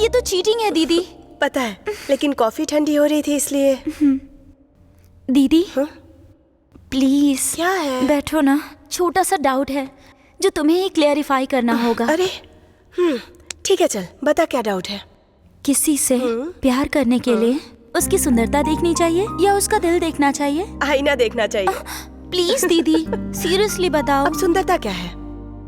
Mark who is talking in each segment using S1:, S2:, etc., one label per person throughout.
S1: ये तो चीटिंग है दीदी।
S2: पता है, लेकिन कॉफी ठंडी हो रही थी इसलिए।
S1: दीदी
S2: हाँ?
S1: प्लीज
S2: क्या है?
S1: बैठो ना, छोटा सा डाउट है जो तुम्हें ही क्लेरिफाई करना होगा।
S2: अरे ठीक है, चल बता क्या डाउट है।
S1: किसी से प्यार करने के लिए उसकी सुंदरता देखनी चाहिए या उसका दिल देखना चाहिए?
S2: आईना देखना चाहिए।
S1: प्लीज दीदी सीरियसली बताओ।
S2: अब सुंदरता क्या है,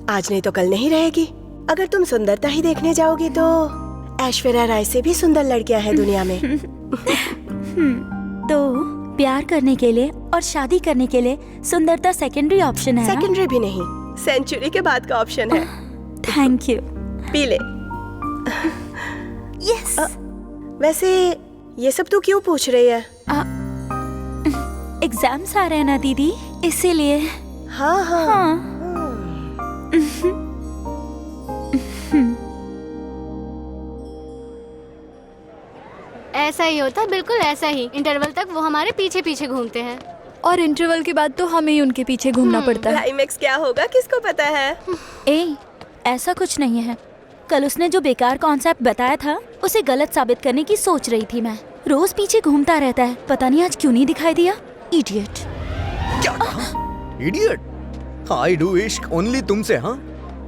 S2: आज नहीं तो कल नहीं रहेगी। अगर तुम सुंदरता ही देखने जाओगी तो ऐश्वर्या राय से भी सुंदर लड़कियां हैं दुनिया में।
S1: तो प्यार करने के लिए और शादी करने के लिए सुंदरता सेकेंडरी ऑप्शन है ना?
S2: सेकेंडरी भी नहीं, सेंचुरी के बाद का ऑप्शन है।
S1: Thank you.
S2: पी ले।
S1: यस।
S2: वैसे ये सब तू क्यों पूछ रही है?
S1: एग्जाम्स आ रहे हैं ना दीदी, इसीलिए।
S2: हाँ हाँ,
S1: हाँ।
S3: ऐसा ही होता है, बिल्कुल ऐसा ही। इंटरवल तक वो हमारे पीछे पीछे घूमते हैं
S4: और इंटरवल के बाद तो हमें ही उनके पीछे घूमना पड़ता है।
S2: क्लाइमेक्स क्या होगा किसको पता है।
S1: ऐसा कुछ नहीं है। कल उसने जो बेकार कॉन्सेप्ट बताया था उसे गलत साबित करने की सोच रही थी मैं। रोज पीछे घूमता रहता है, पता नहीं आज क्यों नहीं दिखाई दिया। इडियट।
S5: क्या कहा? इडियट? आई डू इश्क ओनली तुमसे। हाँ,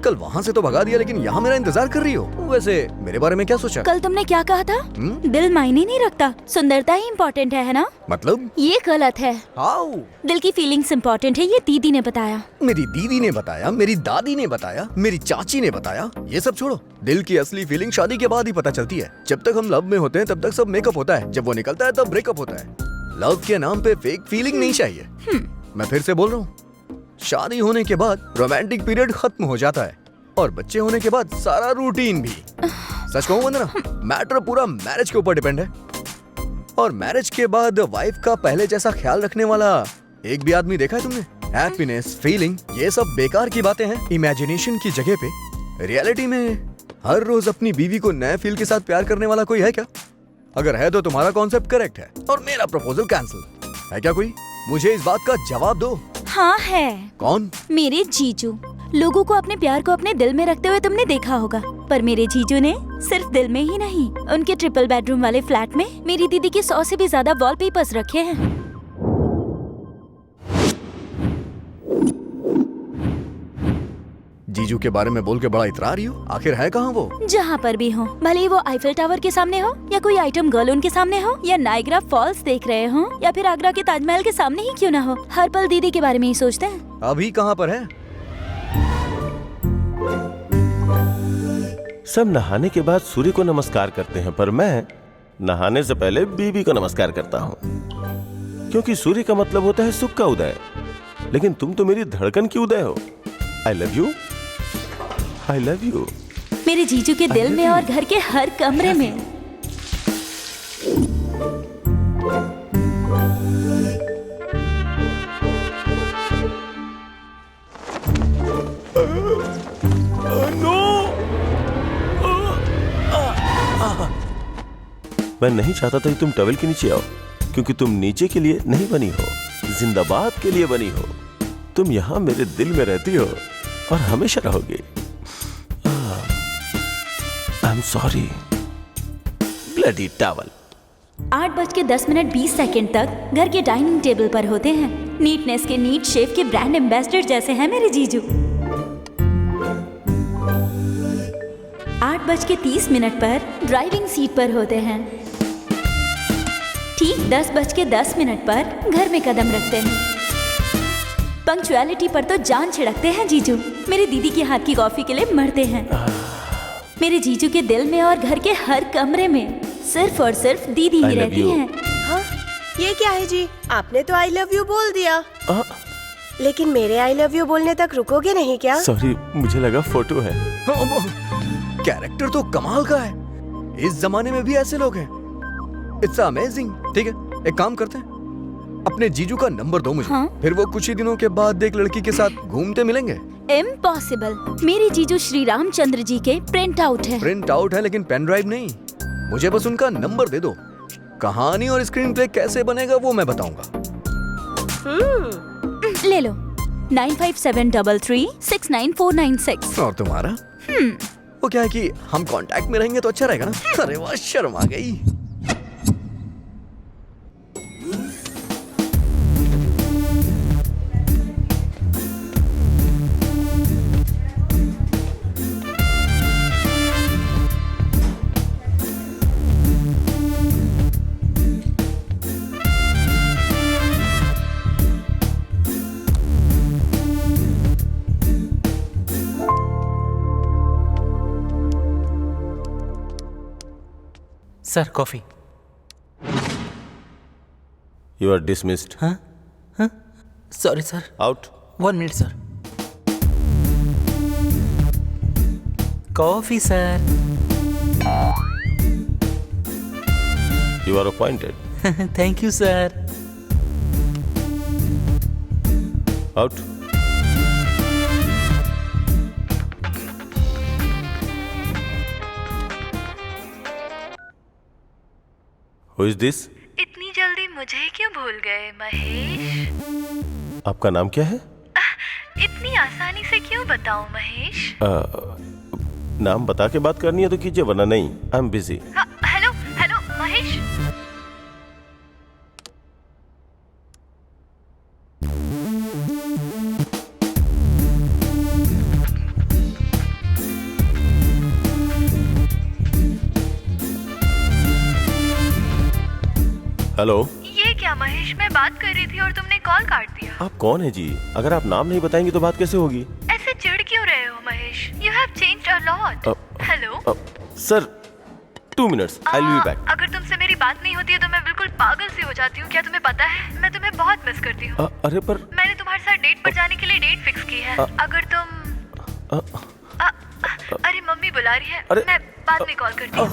S5: कल वहाँ से तो भगा दिया, लेकिन यहाँ मेरा इंतजार कर रही हो। वैसे मेरे बारे में क्या सोचा?
S1: कल तुमने क्या कहा था? दिल मायने नहीं रखता, सुंदरता ही इम्पोर्टेंट है ना?
S5: मतलब
S1: ये गलत है।
S5: हाउ?
S1: दिल की फीलिंग्स इम्पोर्टेंट है, ये दीदी ने बताया।
S5: मेरी दीदी ने बताया, मेरी दादी ने बताया, मेरी चाची ने बताया। ये सब छोड़ो, दिल की असली फीलिंग शादी के बाद ही पता चलती है। जब तक हम लव में होते हैं तब तक सब मेकअप होता है, जब वो निकलता है तब ब्रेकअप होता है। लव के नाम पे फेक फीलिंग नहीं चाहिए। मैं फिर से बोल रहा हूँ, शादी होने के बाद रोमांटिक पीरियड खत्म हो जाता है और बच्चे होने के बाद सारा रूटीन भी। सच कहूं वंदना, मैटर पूरा मैरिज के ऊपर डिपेंड है। और मैरिज के बाद वाइफ का पहले जैसा ख्याल रखने वाला एक भी आदमी देखा है तुमने? हैप्पीनेस, फीलिंग, ये सब बेकार की बातें हैं इमेजिनेशन की जगह पे। रियलिटी में हर रोज अपनी बीवी को नए फील के साथ प्यार करने वाला कोई है क्या? अगर है तो तुम्हारा कॉन्सेप्ट करेक्ट है और मेरा प्रपोजल कैंसिल है क्या कोई? मुझे इस बात का जवाब दो।
S1: हाँ है।
S4: कौन?
S1: मेरे जीजू। लोगों को अपने प्यार को अपने दिल में रखते हुए तुमने देखा होगा, पर मेरे जीजू ने सिर्फ दिल में ही नहीं, उनके ट्रिपल बेडरूम वाले फ्लैट में मेरी दीदी के 100 से भी ज्यादा वॉलपेपर्स रखे हैं।
S5: जीजू के बारे में बोल के बड़ा इतरा रही हो, आखिर है कहाँ वो?
S1: जहाँ पर भी हो, भले ही वो आईफिल टावर के सामने हो या कोई आइटम गर्ल उनके सामने हो या नायग्रा फॉल्स देख रहे हो या फिर आगरा के ताजमहल के सामने ही क्यों ना हो, हर पल दीदी के बारे में ही सोचते हैं।
S5: अभी कहाँ पर है?
S6: सब नहाने के बाद सूर्य को नमस्कार करते हैं, पर मैं नहाने से पहले बीवी को नमस्कार करता हूँ, क्योंकि सूर्य का मतलब होता है सुख का उदय। लेकिन तुम तो मेरी धड़कन की उदय हो। आई love you, I love you.
S1: मेरे जीजू के दिल में और घर के हर कमरे में।
S6: मैं नहीं चाहता था कि तुम टॉवेल के नीचे आओ, क्योंकि तुम नीचे के लिए नहीं बनी हो, जिंदाबाद के लिए बनी हो। तुम यहाँ मेरे दिल में रहती हो और हमेशा रहोगे। I am sorry bloody towel.
S1: 8:10 तक घर के डाइनिंग टेबल पर होते हैं। नीटनेस के नीट शेफ के ब्रांड एम्बेसडर जैसे हैं मेरे जीजू। 8:30 पर ड्राइविंग सीट पर होते हैं। ठीक 10:10 पर घर में कदम रखते हैं। पंक्चुअलिटी पर तो जान छिड़कते हैं जीजू। मेरी दीदी के हाथ की कॉफी के लिए मरते हैं। मेरे जीजू के दिल में और घर के हर कमरे में सिर्फ और सिर्फ दीदी ही रहती हैं।
S2: हाँ, ये क्या है जी? आपने तो आई लव यू बोल दिया, लेकिन मेरे आई लव यू बोलने तक रुकोगे नहीं क्या?
S6: सॉरी, मुझे लगा फोटो है।
S5: कैरेक्टर तो कमाल का है। इस जमाने में भी ऐसे लोग हैं। It's amazing. ठीक है, एक काम करते हैं, अपने जीजू का नंबर दो मुझे।
S1: हाँ?
S5: फिर वो कुछ ही दिनों के बाद एक लड़की के साथ घूमते मिलेंगे।
S1: इम्पॉसिबल। मेरे जीजू श्री रामचंद्र जी के प्रिंट आउट है।
S5: प्रिंट आउट है लेकिन पेन ड्राइव नहीं। मुझे बस उनका नंबर दे दो। कहानी और स्क्रीन प्ले कैसे बनेगा वो मैं बताऊंगा।
S1: ले लो 9573369496।
S5: और तुम्हारा? वो क्या है कि हम कांटेक्ट में रहेंगे तो अच्छा रहेगा ना। अरे वाह, शर्म आ गई।
S7: Sir coffee.
S6: You are dismissed.
S7: हाँ sorry sir.
S6: Out.
S7: 1 minute sir. Coffee sir.
S6: You are appointed.
S7: Thank you sir.
S6: Out. Who is this?
S1: इतनी जल्दी मुझे क्यों भूल गए महेश?
S6: आपका नाम क्या है?
S1: इतनी आसानी से क्यों बताऊं महेश?
S6: नाम बता के बात करनी है तो कीजिए, वरना नहीं। I am busy.
S1: Hello hello Mahesh.
S6: Hello.
S1: ये क्या महेश, मैं बात कर रही थी और तुमने कॉल काट दिया।
S6: आप कौन है जी? अगर आप नाम नहीं बताएंगे तो बात कैसे होगी?
S1: ऐसे चिढ़ क्यों रहे हो Mahesh? You have changed a lot. Hello
S6: sir 2 minutes, I will be back.
S1: अगर तुमसे मेरी बात नहीं होती है तो मैं बिल्कुल पागल सी हो जाती हूँ। क्या तुम्हें पता है, मैं तुम्हें बहुत मिस करती हूँ।
S6: अरे पर
S1: मैंने तुम्हारे साथ डेट पर जाने के लिए डेट फिक्स की है। अगर तुम अरे मम्मी बुला रही है,
S6: अरे,
S1: मैं बाद में कॉल करती हूँ।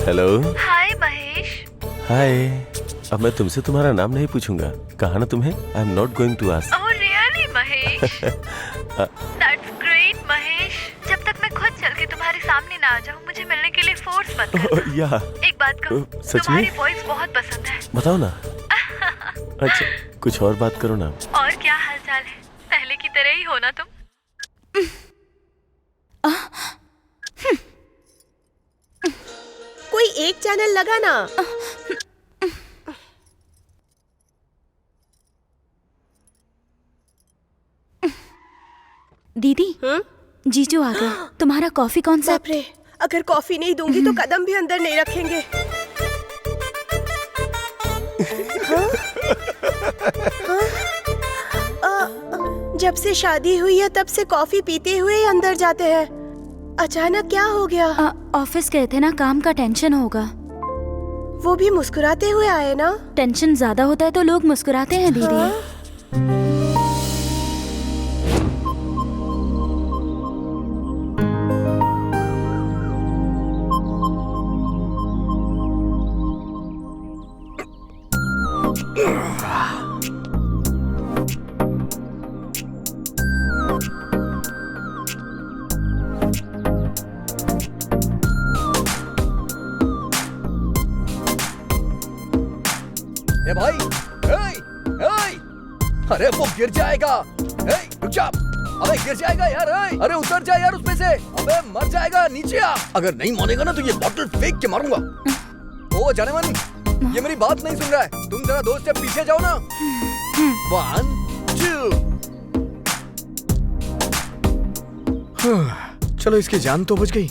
S6: हेलो।
S1: हाय महेश।
S6: हाय। अब मैं तुमसे तुम्हारा नाम नहीं पूछूंगा, कहा ना तुम्हें। I am not going to ask.
S1: Oh really Mahesh? That's great Mahesh. जब तक मैं खुद चल के तुम्हारे सामने ना आ जाऊँ, मुझे मिलने के लिए फोर्स मत करना।
S6: या
S1: एक बात कहूँ,
S6: सच में?
S1: तुम्हारी वॉइस बहुत पसंद है।
S6: बताओ ना। अच्छा कुछ और बात करो ना।
S1: और क्या हाल चाल है? पहले की तरह ही हो ना तुम?
S2: कोई एक चैनल लगा ना।
S1: दीदी जीजू आ गए। तुम्हारा कॉफी कौन सा?
S2: बाप रे, अगर कॉफी नहीं दूंगी तो कदम भी अंदर नहीं रखेंगे। हाँ? हाँ? जब से शादी हुई है तब से कॉफी पीते हुए ही अंदर जाते हैं। अचानक क्या हो गया?
S1: ऑफिस गए थे ना, काम का टेंशन होगा।
S2: वो भी मुस्कुराते हुए आए ना।
S1: टेंशन ज्यादा होता है तो लोग मुस्कुराते हैं दीदी।
S2: हाँ?
S5: ए भाई, अरे वो गिर जाएगा। रुक जा। अबे गिर जाएगा यार। अरे उतर जा यार उसमें से। अबे मर जाएगा, नीचे आ। अगर नहीं मानेगा ना तो ये बॉटल फेंक के मारूंगा। ओ जाने मन, ये मेरी बात नहीं सुन रहा है। तुम जरा 2 स्टेप पीछे जाओ ना। 1 2। चलो इसकी जान तो बच गई।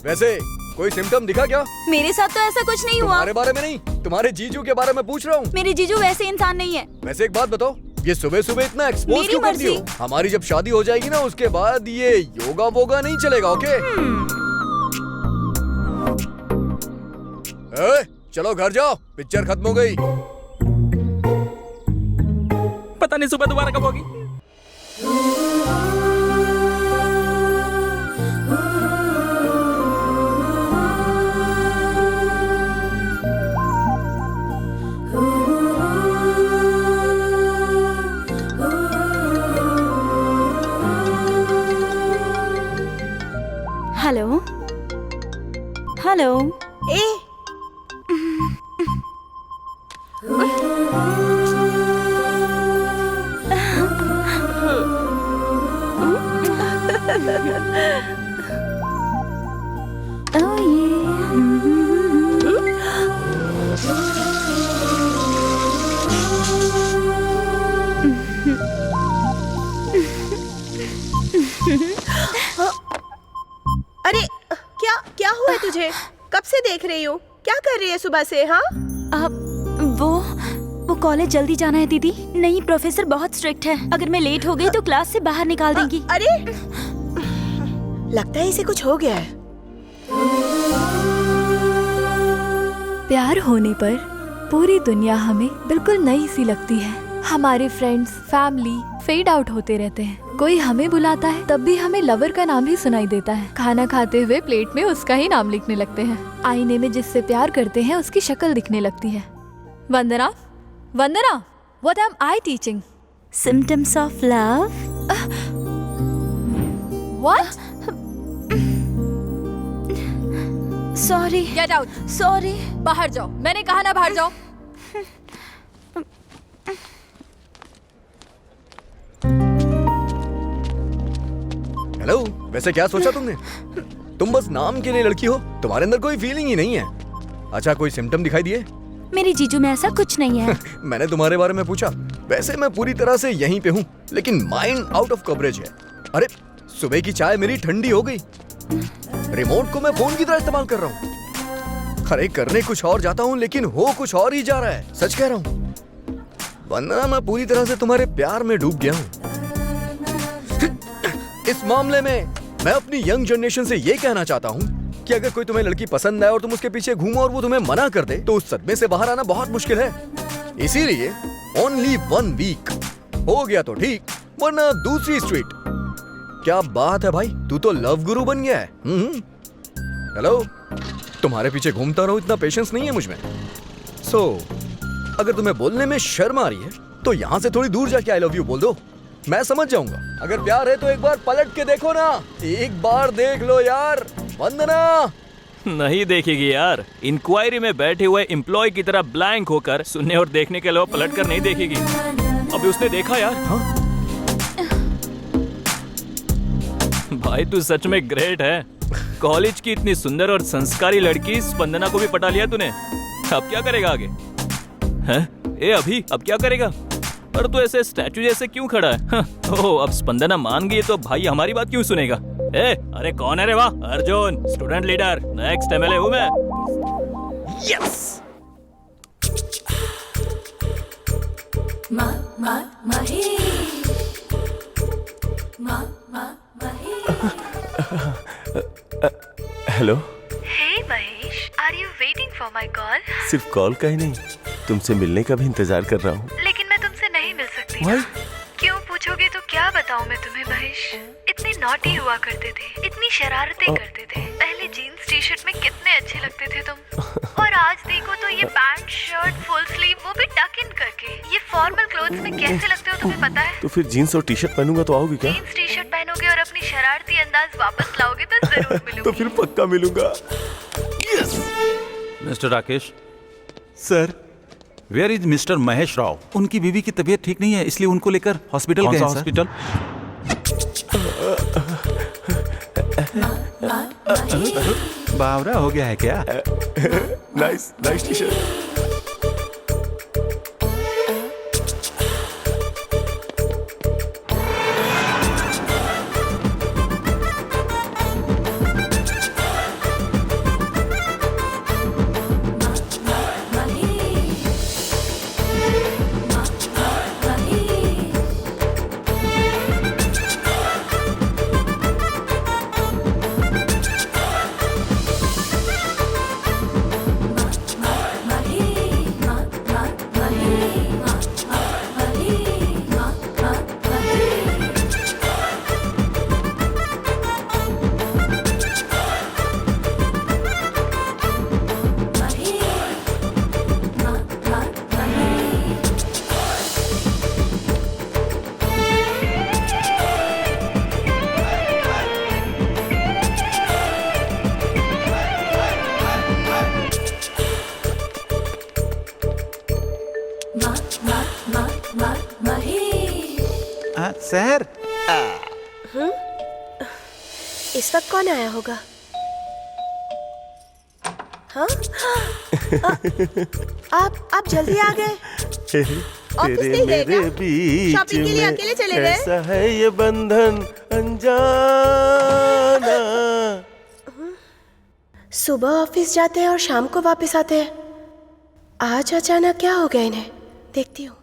S5: वैसे कोई सिम्टम दिखा क्या?
S1: मेरे साथ तो ऐसा कुछ नहीं हुआ।
S5: तुम्हारे बारे में नहीं, तुम्हारे जीजू के बारे में पूछ रहा हूँ।
S1: मेरे जीजू वैसे इंसान नहीं है।
S5: वैसे एक बात बताओ, ये सुबह सुबह इतना एक्सपोज
S1: मेरी
S5: क्यों करती हो?
S1: मर्जी।
S5: हमारी जब शादी हो जाएगी ना उसके बाद ये योगा वोगा नहीं चलेगा, ओके? चलो घर जाओ, पिक्चर खत्म हो गई।
S7: पता नहीं सुबह दोबारा कब होगी।
S2: मुझे? कब से देख रही हूँ। क्या कर रही है सुबह से? हाँ,
S1: वो कॉलेज जल्दी जाना है दीदी। नहीं, प्रोफेसर बहुत स्ट्रिक्ट है। अगर मैं लेट हो गई तो क्लास से बाहर निकाल देंगी।
S2: अरे लगता है इसे कुछ हो गया है।
S4: प्यार होने पर पूरी दुनिया हमें बिल्कुल नई सी लगती है। हमारे फ्रेंड्स, फैमिली फेड आउट होते रहते हैं। कोई हमें बुलाता है तब भी हमें लवर का नाम ही सुनाई देता है। खाना खाते हुए प्लेट में उसका ही नाम लिखने लगते हैं। आईने में जिससे प्यार करते हैं उसकी शक्ल दिखने लगती है। Vandana, Vandana, what am I teaching?
S1: Symptoms of love.
S4: What?
S1: Sorry.
S4: Get out.
S1: Sorry.
S4: बाहर जाओ, मैंने कहा ना बाहर जाओ।
S5: हेलो, वैसे क्या सोचा तुमने? तुम बस नाम के लिए लड़की हो, तुम्हारे अंदर कोई फीलिंग ही नहीं है। अच्छा, कोई सिम्टम दिखाई दिए?
S1: मेरे जीजू में ऐसा कुछ नहीं है।
S5: मैंने तुम्हारे बारे में पूछा। वैसे मैं पूरी तरह से यहीं पे हूँ, लेकिन माइंड आउट ऑफ कवरेज है। अरे सुबह की चाय मेरी ठंडी हो गई। रिमोट को मैं फोन की तरह इस्तेमाल कर रहा हूँ। अरे करने कुछ और जाता हूँ, लेकिन हो कुछ और ही जा रहा है। सच कह रहा हूँ वंदना, मैं पूरी तरह से तुम्हारे प्यार में डूब गया हूँ। इस मामले में मैं अपनी यंग जनरेशन से ये कहना चाहता हूँ कि अगर कोई तुम्हें लड़की पसंद आए और तुम उसके पीछे घूमो और वो तुम्हें मना कर दे, तो उस सदमे से बाहर आना बहुत मुश्किल है। इसीलिए ओनली 1 वीक हो गया तो ठीक, वरना दूसरी स्ट्रीट। क्या बात है भाई, तू तो लव गुरु बन गया है। हेलो, तुम्हारे पीछे घूमता रहूं, इतना पेशेंस नहीं है मुझ में। अगर तुम्हें बोलने में शर्म आ रही है तो यहाँ से थोड़ी दूर जाके आई लव यू बोल दो, मैं समझ जाऊंगा। अगर प्यार है तो एक बार पलट के देखो ना, एक बार देख लो यार। वंदना
S8: नहीं देखेगी यार। इंक्वायरी में बैठे हुए एम्प्लॉय की तरह ब्लैंक होकर सुनने और देखने के अलावा पलट कर नहीं देखेगी। अभी उसने देखा यार।
S5: हाँ?
S8: भाई तू सच में ग्रेट है। कॉलेज की इतनी सुंदर और संस्कारी लड़की स्पंदना को भी पटा लिया तूने। अब क्या करेगा आगे? हैं? अभी अब क्या करेगा? पर तू ऐसे स्टैचू जैसे क्यों खड़ा है? ओह, अब स्पंदना मान गई तो भाई हमारी बात क्यों सुनेगा? अरे कौन है रे? वाह, Arjun, student leader, next MLA हूँ मैं।
S5: Yes.
S6: Hello.
S9: Hey Mahesh, are you waiting for my call?
S6: सिर्फ कॉल का ही नहीं, तुमसे मिलने का भी इंतजार कर रहा हूँ।
S9: लेकिन मैं तुमसे नहीं मिल सकती।
S6: Why?
S9: क्यों पूछोगे तो क्या बताऊँ मैं तुम्हें महेश। इतने नॉटी हुआ करते थे, इतनी शरारतें करते थे। पहले जीन्स टी शर्ट में कितने अच्छे लगते थे तुम, और आज देखो तो ये पैंट शर्ट फुल स्लीव, वो भी टक इन करके। ये फॉर्मल क्लोथ्स में कैसे लगते हो तुम्हें पता है?
S6: तो फिर जीन्स और टी शर्ट पहनूंगा तो आओगी क्या?
S9: जीन्स टी शर्ट पहनोगे और अपनी शरारती अंदाज वापस लाओगे तो जरूर मिलूंगी।
S6: तो फिर पक्का मिलूंगा।
S10: Mister Rakesh,
S6: sir,
S10: where is mister Mahesh Rao? उनकी बीवी की तबीयत ठीक नहीं है, इसलिए उनको लेकर हॉस्पिटल गए हैं। हॉस्पिटल? बावरा हो गया है क्या?
S6: Nice T shirt.
S10: सर,
S2: इस वक्त कौन आया होगा? हाँ? आप जल्दी आ गए। ऑफिस नहीं गए क्या? शॉपिंग के लिए अकेले चले गए?
S6: कैसा है ये बंधन अनजाना।
S2: सुबह ऑफिस जाते हैं और शाम को वापस आते हैं। आज अचानक क्या हो गया इन्हें, देखती हूँ।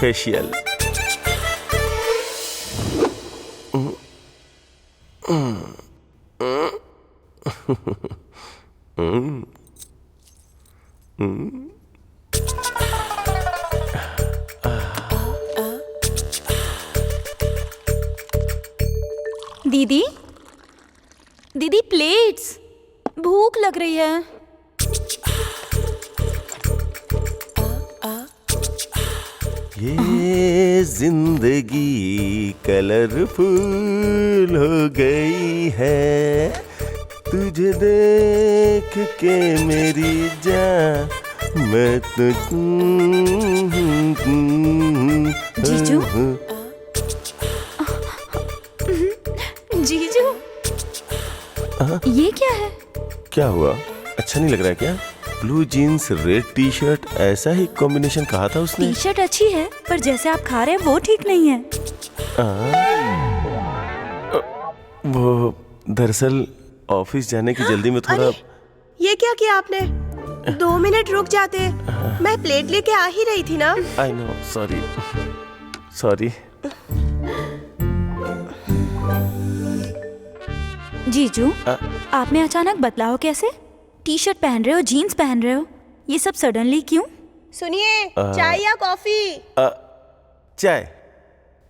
S6: फेशियल।
S1: दीदी, दीदी प्लेट्स, भूख लग रही है।
S6: ये जिंदगी कलरफुल हो गई है, तुझे देख के मेरी जान मैं तो
S1: जीजू? जीजू, ये क्या है?
S6: क्या हुआ? अच्छा नहीं लग रहा है क्या? Blue jeans red T shirt, ऐसा ही कॉम्बिनेशन कहा था उसने।
S1: टी शर्ट अच्छी है पर जैसे आप खा रहे हैं वो ठीक नहीं है।
S6: वो दरअसल ऑफिस जाने की जल्दी में थोड़ा।
S2: ये क्या किया आपने? 2 मिनट रुक जाते, मैं प्लेट लेके आ ही रही थी ना।
S6: I know, sorry sorry.
S1: जीजू, आप में अचानक बदलाव कैसे? टी शर्ट पहन रहे हो, जीन्स पहन रहे हो, ये सब सडनली क्यों?
S2: सुनिए, चाय या कॉफी?
S6: चाय।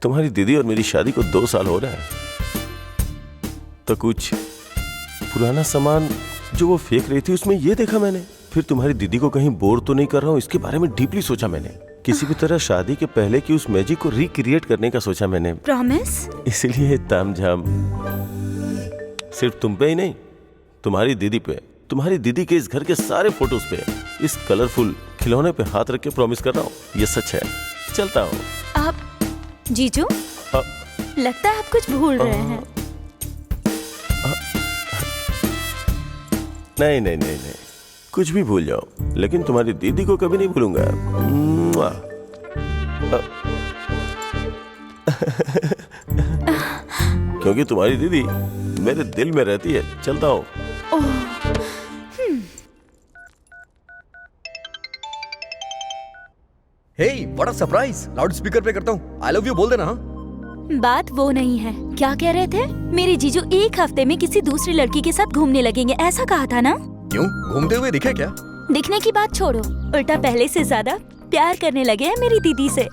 S6: तुम्हारी दीदी और मेरी शादी को 2 साल हो रहा है, तो कुछ पुराना सामान जो वो फेंक रही थी उसमें ये देखा मैंने। फिर तुम्हारी दीदी को कहीं बोर तो नहीं कर रहा हूँ, इसके बारे में डीपली सोचा मैंने। किसी भी तरह शादी के पहले की उस मैजिक को रिक्रिएट करने का सोचा मैंने।
S1: प्रॉमिस?
S6: इसलिए तामझाम सिर्फ तुम पे ही नहीं, तुम्हारी दीदी पे, तुम्हारी दीदी के इस घर के सारे फोटोज पे, इस कलरफुल खिलौने पे हाथ रख के प्रॉमिस कर रहा हूँ। ये सच है। चलता हूँ।
S1: आप जीजू, लगता है आप कुछ भूल रहे हैं।
S6: नहीं नहीं नहीं नहीं, कुछ भी भूल जाओ, लेकिन तुम्हारी दीदी को कभी नहीं भूलूंगा। क्योंकि तुम्हारी दीदी मेरे दिल में रहती है। चलता हूँ।
S5: हे, बड़ा सरप्राइज। लाउड स्पीकर पे करता हूँ। आई लव यू बोल देना। हाँ?
S1: बात वो नहीं है। क्या कह रहे थे? मेरे जीजू 1 हफ्ते में किसी दूसरी लड़की के साथ घूमने लगेंगे, ऐसा कहा था ना?
S5: क्यों, घूमते हुए दिखे क्या?
S1: दिखने की बात छोड़ो, उल्टा पहले से ज्यादा प्यार करने लगे हैं मेरी दीदी से।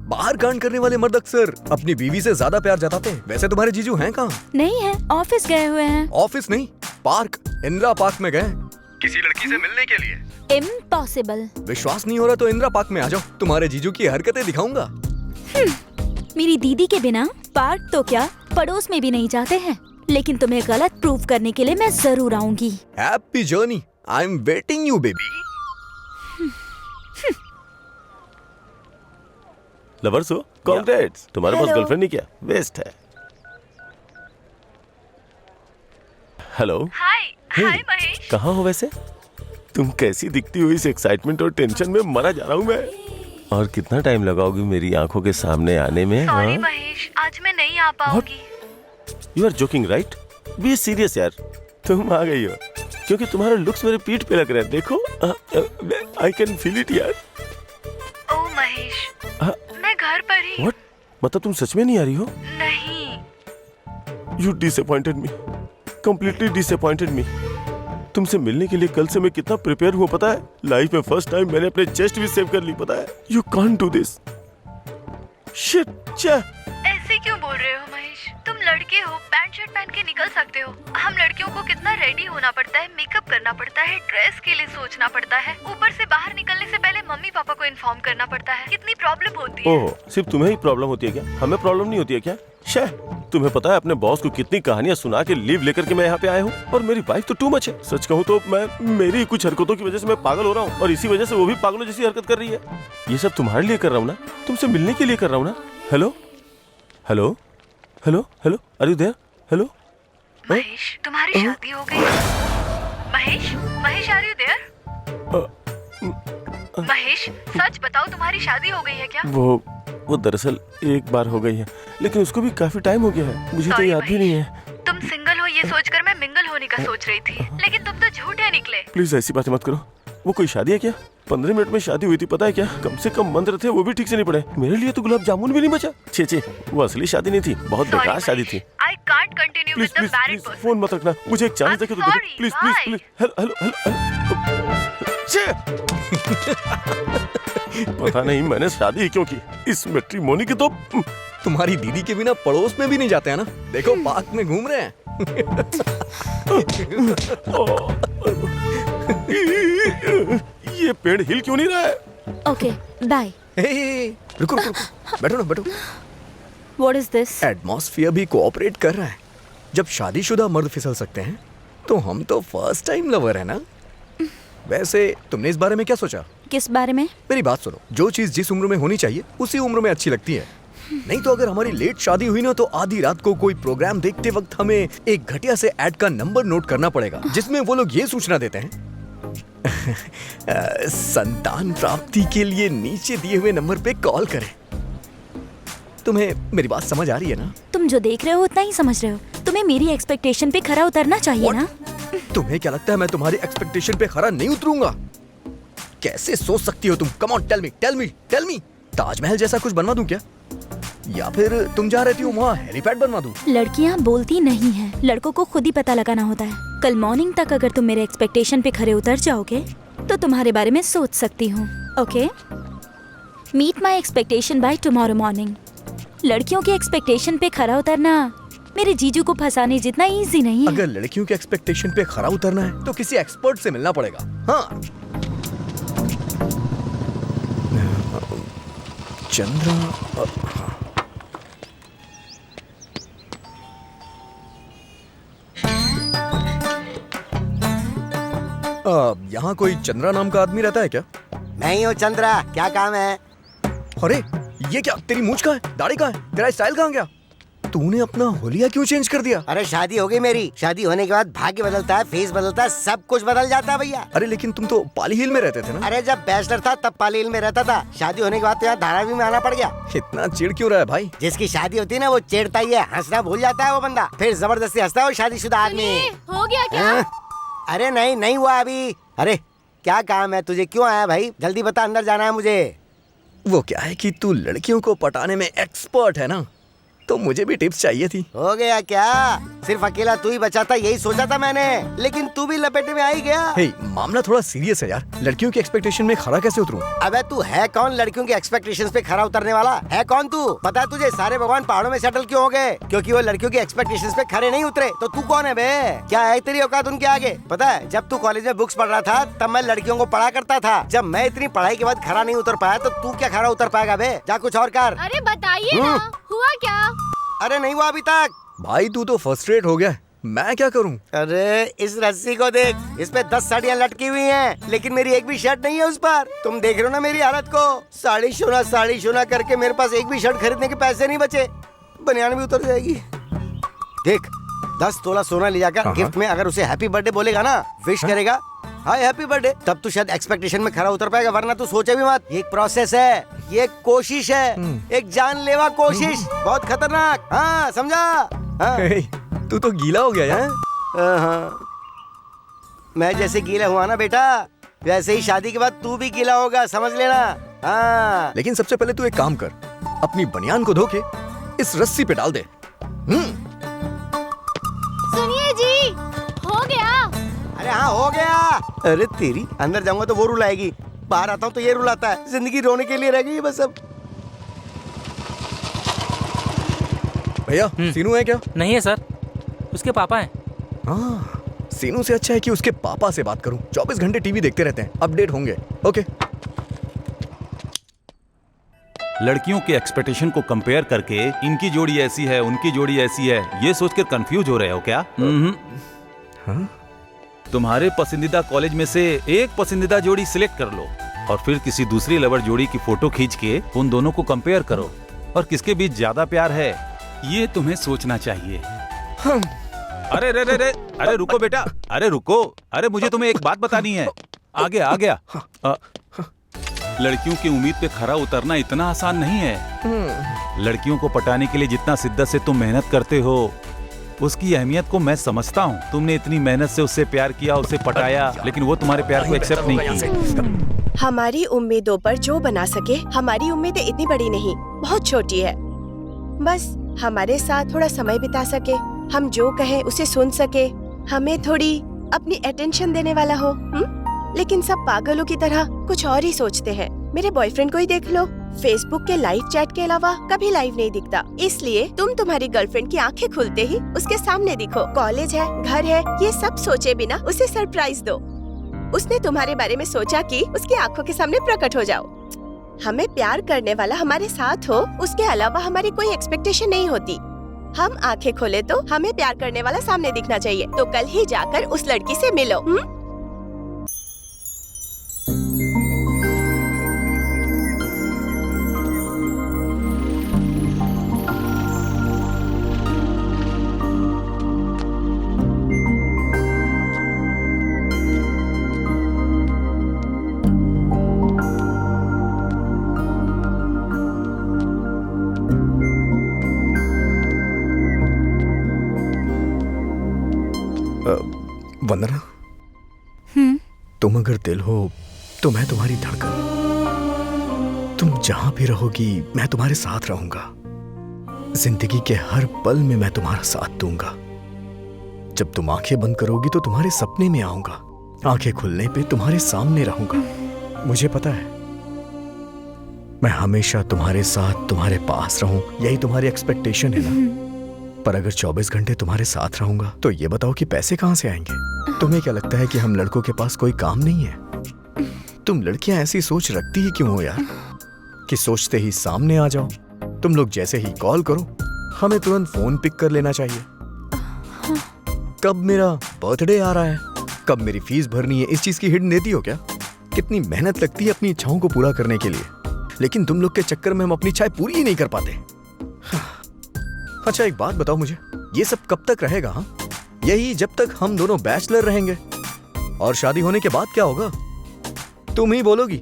S5: बाहर कांड करने वाले मर्द अक्सर अपनी बीवी से ज्यादा प्यार जताते हैं। वैसे तुम्हारे जीजू हैं कहाँ?
S1: नहीं है, ऑफिस गए हुए हैं।
S5: ऑफिस नहीं, पार्क, इंदिरा पार्क में गए किसी लड़की से मिलने के लिए।
S1: इम्पॉसिबल।
S5: विश्वास नहीं हो रहा तो इंदिरा पार्क में आ जाओ, तुम्हारे जीजू की हरकतें दिखाऊंगा।
S1: मेरी दीदी के बिना पार्क तो क्या, पड़ोस में भी नहीं जाते हैं। लेकिन तुम्हें गलत प्रूव करने के लिए मैं जरूर आऊंगी।
S5: Happy journey, I am waiting you baby.
S6: Lovers हो? कांग्रेट्स। तुम्हारे पास गर्लफ्रेंड नहीं क्या? वेस्ट है। हेलो।
S9: हाय हाय महेश।
S6: कहाँ हो वैसे? तुम कैसी दिखती हो? इस एक्साइटमेंट और टेंशन में मरा जा रहा हूँ मैं। और कितना टाइम लगाओगी मेरी आंखों के सामने आने में?
S9: सॉरी महेश, आज मैं नहीं आ पाऊंगी।
S6: You are joking right? Be serious यार। तुम आ गई हो क्योंकि तुम्हारे लुक्स मेरे पीठ पे लग रहे हैं। देखो, आई कैन फील इट यार।
S9: ओ महेश, मैं घर पर ही।
S6: व्हाट? मतलब तुम सच में नहीं आ रही हो?
S9: नहीं।
S6: You disappointed me, completely disappointed मी। तुमसे मिलने के लिए कल से मैं कितना प्रिपेयर हुआ पता है? लाइफ में फर्स्ट टाइम मैंने अपने चेस्ट भी सेव कर ली, पता है? You can't do this. Shit.
S9: ऐसे क्यों बोल रहे हो महेश? तुम लड़के हो, पैंट शर्ट पहन के निकल सकते हो। हम लड़कियों को कितना रेडी होना पड़ता है, मेकअप करना पड़ता है, ड्रेस के लिए सोचना पड़ता है, ऊपर से बाहर निकलने से पहले मम्मी पापा को इन्फॉर्म करना पड़ता है। कितनी प्रॉब्लम होती है।
S6: ओह, सिर्फ तुम्हें ही प्रॉब्लम होती है क्या? हमें प्रॉब्लम नहीं होती है क्या? शे, तुम्हें पता है अपने बॉस को कितनी कहानियां सुना के लीव लेकर के मैं यहाँ पे आया हूँ। और मेरी वाइफ तो टू मच है। सच कहूँ तो मेरी कुछ हरकतों की वजह से मैं पागल हो रहा हूँ, और इसी वजह से वो भी पागलों जैसी हरकत कर रही है। ये सब तुम्हारे लिए कर रहा हूँ ना, तुमसे मिलने के लिए कर रहा हूँ ना। Hello hello hello hello, are you there? Hello
S9: Mahesh, तुम्हारी शादी हो गई। Mahesh, Mahesh, are you there? Mahesh सच बताओ, तुम्हारी शादी हो गई है क्या?
S6: वो दरअसल एक बार हो गई है, लेकिन उसको भी काफी टाइम हो गया है, मुझे तो
S9: Sorry
S6: याद भी नहीं है।
S9: तुम सिंगल हो ये सोचकर मैं मिंगल होने का सोच रही थी, लेकिन तुम तो झूठे निकले।
S6: प्लीज ऐसी बातें मत करो। वो कोई शादी है क्या? 15 मिनट में शादी हुई थी, पता है क्या? कम से कम मंत्र थे, वो भी ठीक से नहीं पड़े। मेरे लिए तो गुलाब जामुन भी नहीं बचा। छे, वो असली शादी नहीं थी, बहुत बेकार शादी थी।
S9: I can't continue with the married person.
S6: Phone मत रखना, मुझे एक चांस
S9: I'm
S6: देके तो देखो,
S9: sorry,
S6: please
S9: bye.
S6: Please please. Hello. पता नहीं मैंने शादी क्यों की। इस मैट्रिमोनी की तो
S5: तुम्हारी दीदी के बिना पड़ोस में भी नहीं जाते हैं ना। देखो पार्क में घूम रहे हैं।
S6: ये पेड़ हिल क्यों नहीं रहा है?
S1: Okay bye.
S5: रुको रुको रुको, बैठो ना बैठो।
S1: What is this?
S5: एटमॉस्फेयर भी कोऑपरेट कर रहा है। जब शादीशुदा मर्द फिसल सकते हैं तो हम तो फर्स्ट टाइम लवर है ना। वैसे तुमने इस बारे में क्या सोचा?
S1: किस बारे में?
S5: मेरी बात सुनो, जो चीज जिस उम्र में होनी चाहिए उसी उम्र में अच्छी लगती है। नहीं तो अगर हमारी लेट शादी हुई ना तो आधी रात को कोई प्रोग्राम देखते वक्त हमें एक घटिया से ऐड का नंबर नोट करना पड़ेगा, जिसमें वो लोग ये सूचना देते हैं संतान प्राप्ति के लिए नीचे दिए हुए नंबर पे कॉल करें। तुम्हें मेरी बात समझ आ रही है ना?
S1: तुम जो देख रहे हो उतना ही समझ रहे हो। तुम्हें मेरी एक्सपेक्टेशन पे खरा उतरना चाहिए
S5: What?
S1: ना।
S5: तुम्हें क्या लगता है मैं तुम्हारी एक्सपेक्टेशन पे खरा नहीं उतरूंगा? कैसे सोच सकती हो तुम? Come on tell me. Taj Mahal जैसा कुछ बनवा दूं क्या? या फिर तुम जा रही हो वहाँ हेलीपैड बनवा दूं?
S1: लड़कियाँ बोलती नहीं हैं, लड़कों को खुद ही पता लगाना होता है। कल मॉर्निंग तक अगर तुम मेरे एक्सपेक्टेशन पे खरे उतर जाओगे तो तुम्हारे बारे में सोच सकती हूँ। Okay, meet my expectation by tomorrow morning. लड़कियों के एक्सपेक्टेशन पे खरा उतरना मेरे जीजू को फंसाने जितना इजी नहीं है।
S5: अगर लड़कियों के एक्सपेक्टेशन पे खरा उतरना है तो किसी एक्सपर्ट से मिलना पड़ेगा। हाँ, चंद्रा। यहाँ कोई चंद्रा नाम का आदमी रहता है क्या?
S11: मैं ही हूँ चंद्रा, क्या काम है?
S5: अरे ये क्या, तेरी मूंछ कहाँ है? दाढ़ी कहाँ है? तेरा स्टाइल कहाँ गया? तूने अपना होलिया क्यों चेंज कर दिया?
S11: अरे शादी हो गई मेरी। शादी होने के बाद भाग्य बदलता है, फेस बदलता है, सब कुछ बदल जाता है भैया।
S5: अरे लेकिन तुम तो पाली हिल में रहते थे ना?
S11: अरे जब बैचलर था तब पाली हिल में रहता था। शादी होने के बाद तो यहाँ धारावी में आना पड़ गया।
S5: इतना चिढ़ क्यों रहा है भाई?
S11: जिसकी शादी होती है ना वो चिढ़ता ही है, हंसना भूल जाता है वो बंदा, फिर जबरदस्ती हंसता है वो शादीशुदा आदमी।
S3: हो गया क्या?
S11: हाँ? अरे नहीं हुआ अभी। अरे क्या काम है तुझे, क्यों आया भाई? जल्दी बता, अंदर जाना है मुझे।
S5: वो क्या है कि तू लड़कियों को पटाने में एक्सपर्ट है ना, तो मुझे भी टिप्स चाहिए थी।
S11: हो गया क्या? सिर्फ अकेला तू ही बचा था यही सोचा था मैंने, लेकिन तू भी लपेटे में आ ही गया।
S5: हे, मामला थोड़ा सीरियस है यार। लड़कियों की एक्सपेक्टेशन में खरा कैसे उतरूं?
S11: अबे तू है कौन लड़कियों की एक्सपेक्टेशंस पे खरा उतरने वाला? है कौन तू? पता है तुझे सारे भगवान पहाड़ों में सेटल क्यों हो गए? क्योंकि वो लड़कियों की एक्सपेक्टेशंस पे खरे नहीं उतरे। तो तू कौन है बे? क्या है तेरी औकात उनके आगे? पता है जब तू कॉलेज में बुक्स पढ़ रहा था तब मैं लड़कियों को पढ़ा करता था। जब मैं इतनी पढ़ाई के बाद खरा नहीं उतर पाया तो तू क्या खरा उतर पाएगा बे? जा कुछ और कर।
S3: अरे बताइए ना, हुआ क्या?
S11: अरे नहीं हुआ अभी तक।
S5: भाई तू तो फ्रस्ट्रेट हो गया, मैं क्या करूं?
S11: अरे इस रस्सी को देख, इस पे 10 साड़ियाँ लटकी हुई हैं, लेकिन मेरी एक भी शर्ट नहीं है उस पर। तुम देख रहे हो ना मेरी हालत को? साड़ी शोना करके मेरे पास एक भी शर्ट खरीदने के पैसे नहीं बचे। बनियान भी उतर जाएगी। देख 10 तोला सोना ले जाकर गिफ्ट में अगर उसे हैप्पी बर्थडे बोलेगा ना, विश करेगा हाय हैप्पी बर्थडे, तब तू शायद एक्सपेक्टेशन में खरा उतर पाएगा, वरना तू सोचे भी मत। ये एक प्रोसेस है, ये एक कोशिश है, एक जानलेवा कोशिश, बहुत खतरनाक। हाँ समझा? हाँ।
S5: तू तो गीला हो गया यार।
S11: हाँ। मैं जैसे गीला हुआ ना बेटा, वैसे ही शादी के बाद तू भी गीला होगा, समझ लेना। हाँ।
S5: लेकिन सबसे पहले तू एक काम कर, अपनी बनियान को धो के इस रस्सी पे डाल दे।
S3: सुनिए जी, हो गया।
S11: अरे हाँ हो गया। अरे तेरी, अंदर जाऊंगा तो वो रुलाएगी, बाहर आता हूँ तो ये रुलाता है। जिंदगी रोने के लिए रह गई है बस अब।
S5: भैया सीनू है क्या?
S7: नहीं है सर, उसके पापा हैं।
S5: हाँ, सीनू से अच्छा है कि उसके पापा से बात करूं। 24 घंटे टीवी देखते रहते हैं, अपडेट होंगे। ओके।
S10: लड़कियों के एक्सपेक्टेशन को कंपेयर करके इनकी जोड़ी ऐसी है, उनकी जोड़ी ऐसी है, ये सोचकर कंफ्यूज हो रहे हो क्या?
S5: हाँ?
S10: तुम्हारे पसंदीदा कॉलेज में से एक पसंदीदा जोड़ी सिलेक्ट कर लो और फिर किसी दूसरी लवर जोड़ी की फोटो खींच के उन दोनों को कंपेयर करो और किसके बीच ज्यादा प्यार है ये तुम्हें सोचना चाहिए। अरे रे रे रे, अरे रुको बेटा, अरे रुको, अरे मुझे तुम्हें एक बात बतानी है। आ गया लड़कियों की उम्मीद पे खरा उतरना इतना आसान नहीं है। लड़कियों को पटाने के लिए जितना शिद्दत से तुम मेहनत करते हो, उसकी अहमियत को मैं समझता हूँ। तुमने इतनी मेहनत से उससे प्यार किया, उसे पटाया, लेकिन वो तुम्हारे प्यार को एक्सेप्ट नहीं की।
S2: हमारी उम्मीदों पर जो बना सके, हमारी उम्मीदें इतनी बड़ी नहीं, बहुत छोटी है। बस हमारे साथ थोड़ा समय बिता सके, हम जो कहें उसे सुन सके, हमें थोड़ी अपनी अटेंशन देने वाला हो। लेकिन सब पागलों की तरह कुछ और ही सोचते हैं। मेरे बॉयफ्रेंड को ही देख लो, फेसबुक के लाइव चैट के अलावा कभी लाइव नहीं दिखता। इसलिए तुम तुम्हारी गर्लफ्रेंड की आंखें खुलते ही उसके सामने दिखो। कॉलेज है, घर है, ये सब सोचे बिना उसे सरप्राइज दो। उसने तुम्हारे बारे में सोचा कि उसकी आंखों के सामने प्रकट हो जाओ। हमें प्यार करने वाला हमारे साथ हो, उसके अलावा हमारी कोई एक्सपेक्टेशन नहीं होती। हम आंखें खोले तो हमें प्यार करने वाला सामने दिखना चाहिए। तो कल ही जाकर उस लड़की से मिलो।
S5: वंदना, तुम अगर दिल हो तो मैं तुम्हारी धड़कन। तुम जहां भी रहोगी मैं तुम्हारे साथ रहूंगा। जिंदगी के हर पल में मैं तुम्हारा साथ दूंगा। जब तुम आंखें बंद करोगी तो तुम्हारे सपने में आऊंगा, आंखें खुलने पे तुम्हारे सामने रहूंगा। मुझे पता है मैं हमेशा तुम्हारे साथ, तुम्हारे पास रहूं, यही तुम्हारी एक्सपेक्टेशन है ना। पर अगर 24 घंटे तुम्हारे साथ रहूंगा तो ये बताओ कि पैसे कहां से आएंगे? तुम्हें क्या लगता है कि हम लड़कों के पास कोई काम नहीं है? तुम लड़कियां ऐसी सोच रखती ही क्यों हो यार, कि सोचते ही सामने आ जाओ? तुम लोग जैसे ही कॉल करो हमें तुरंत फोन पिक कर लेना चाहिए। कब मेरा बर्थडे आ रहा है, कब मेरी फीस भरनी है, इस चीज की हिंट देती हो क्या? कितनी मेहनत लगती है अपनी इच्छाओं को पूरा करने के लिए, लेकिन तुम लोग के चक्कर में हम अपनी इच्छाएं पूरी ही नहीं कर पाते। अच्छा एक बात बताओ मुझे, ये सब कब तक रहेगा? हाँ, यही जब तक हम दोनों बैचलर रहेंगे। और शादी होने के बाद क्या होगा? तुम ही बोलोगी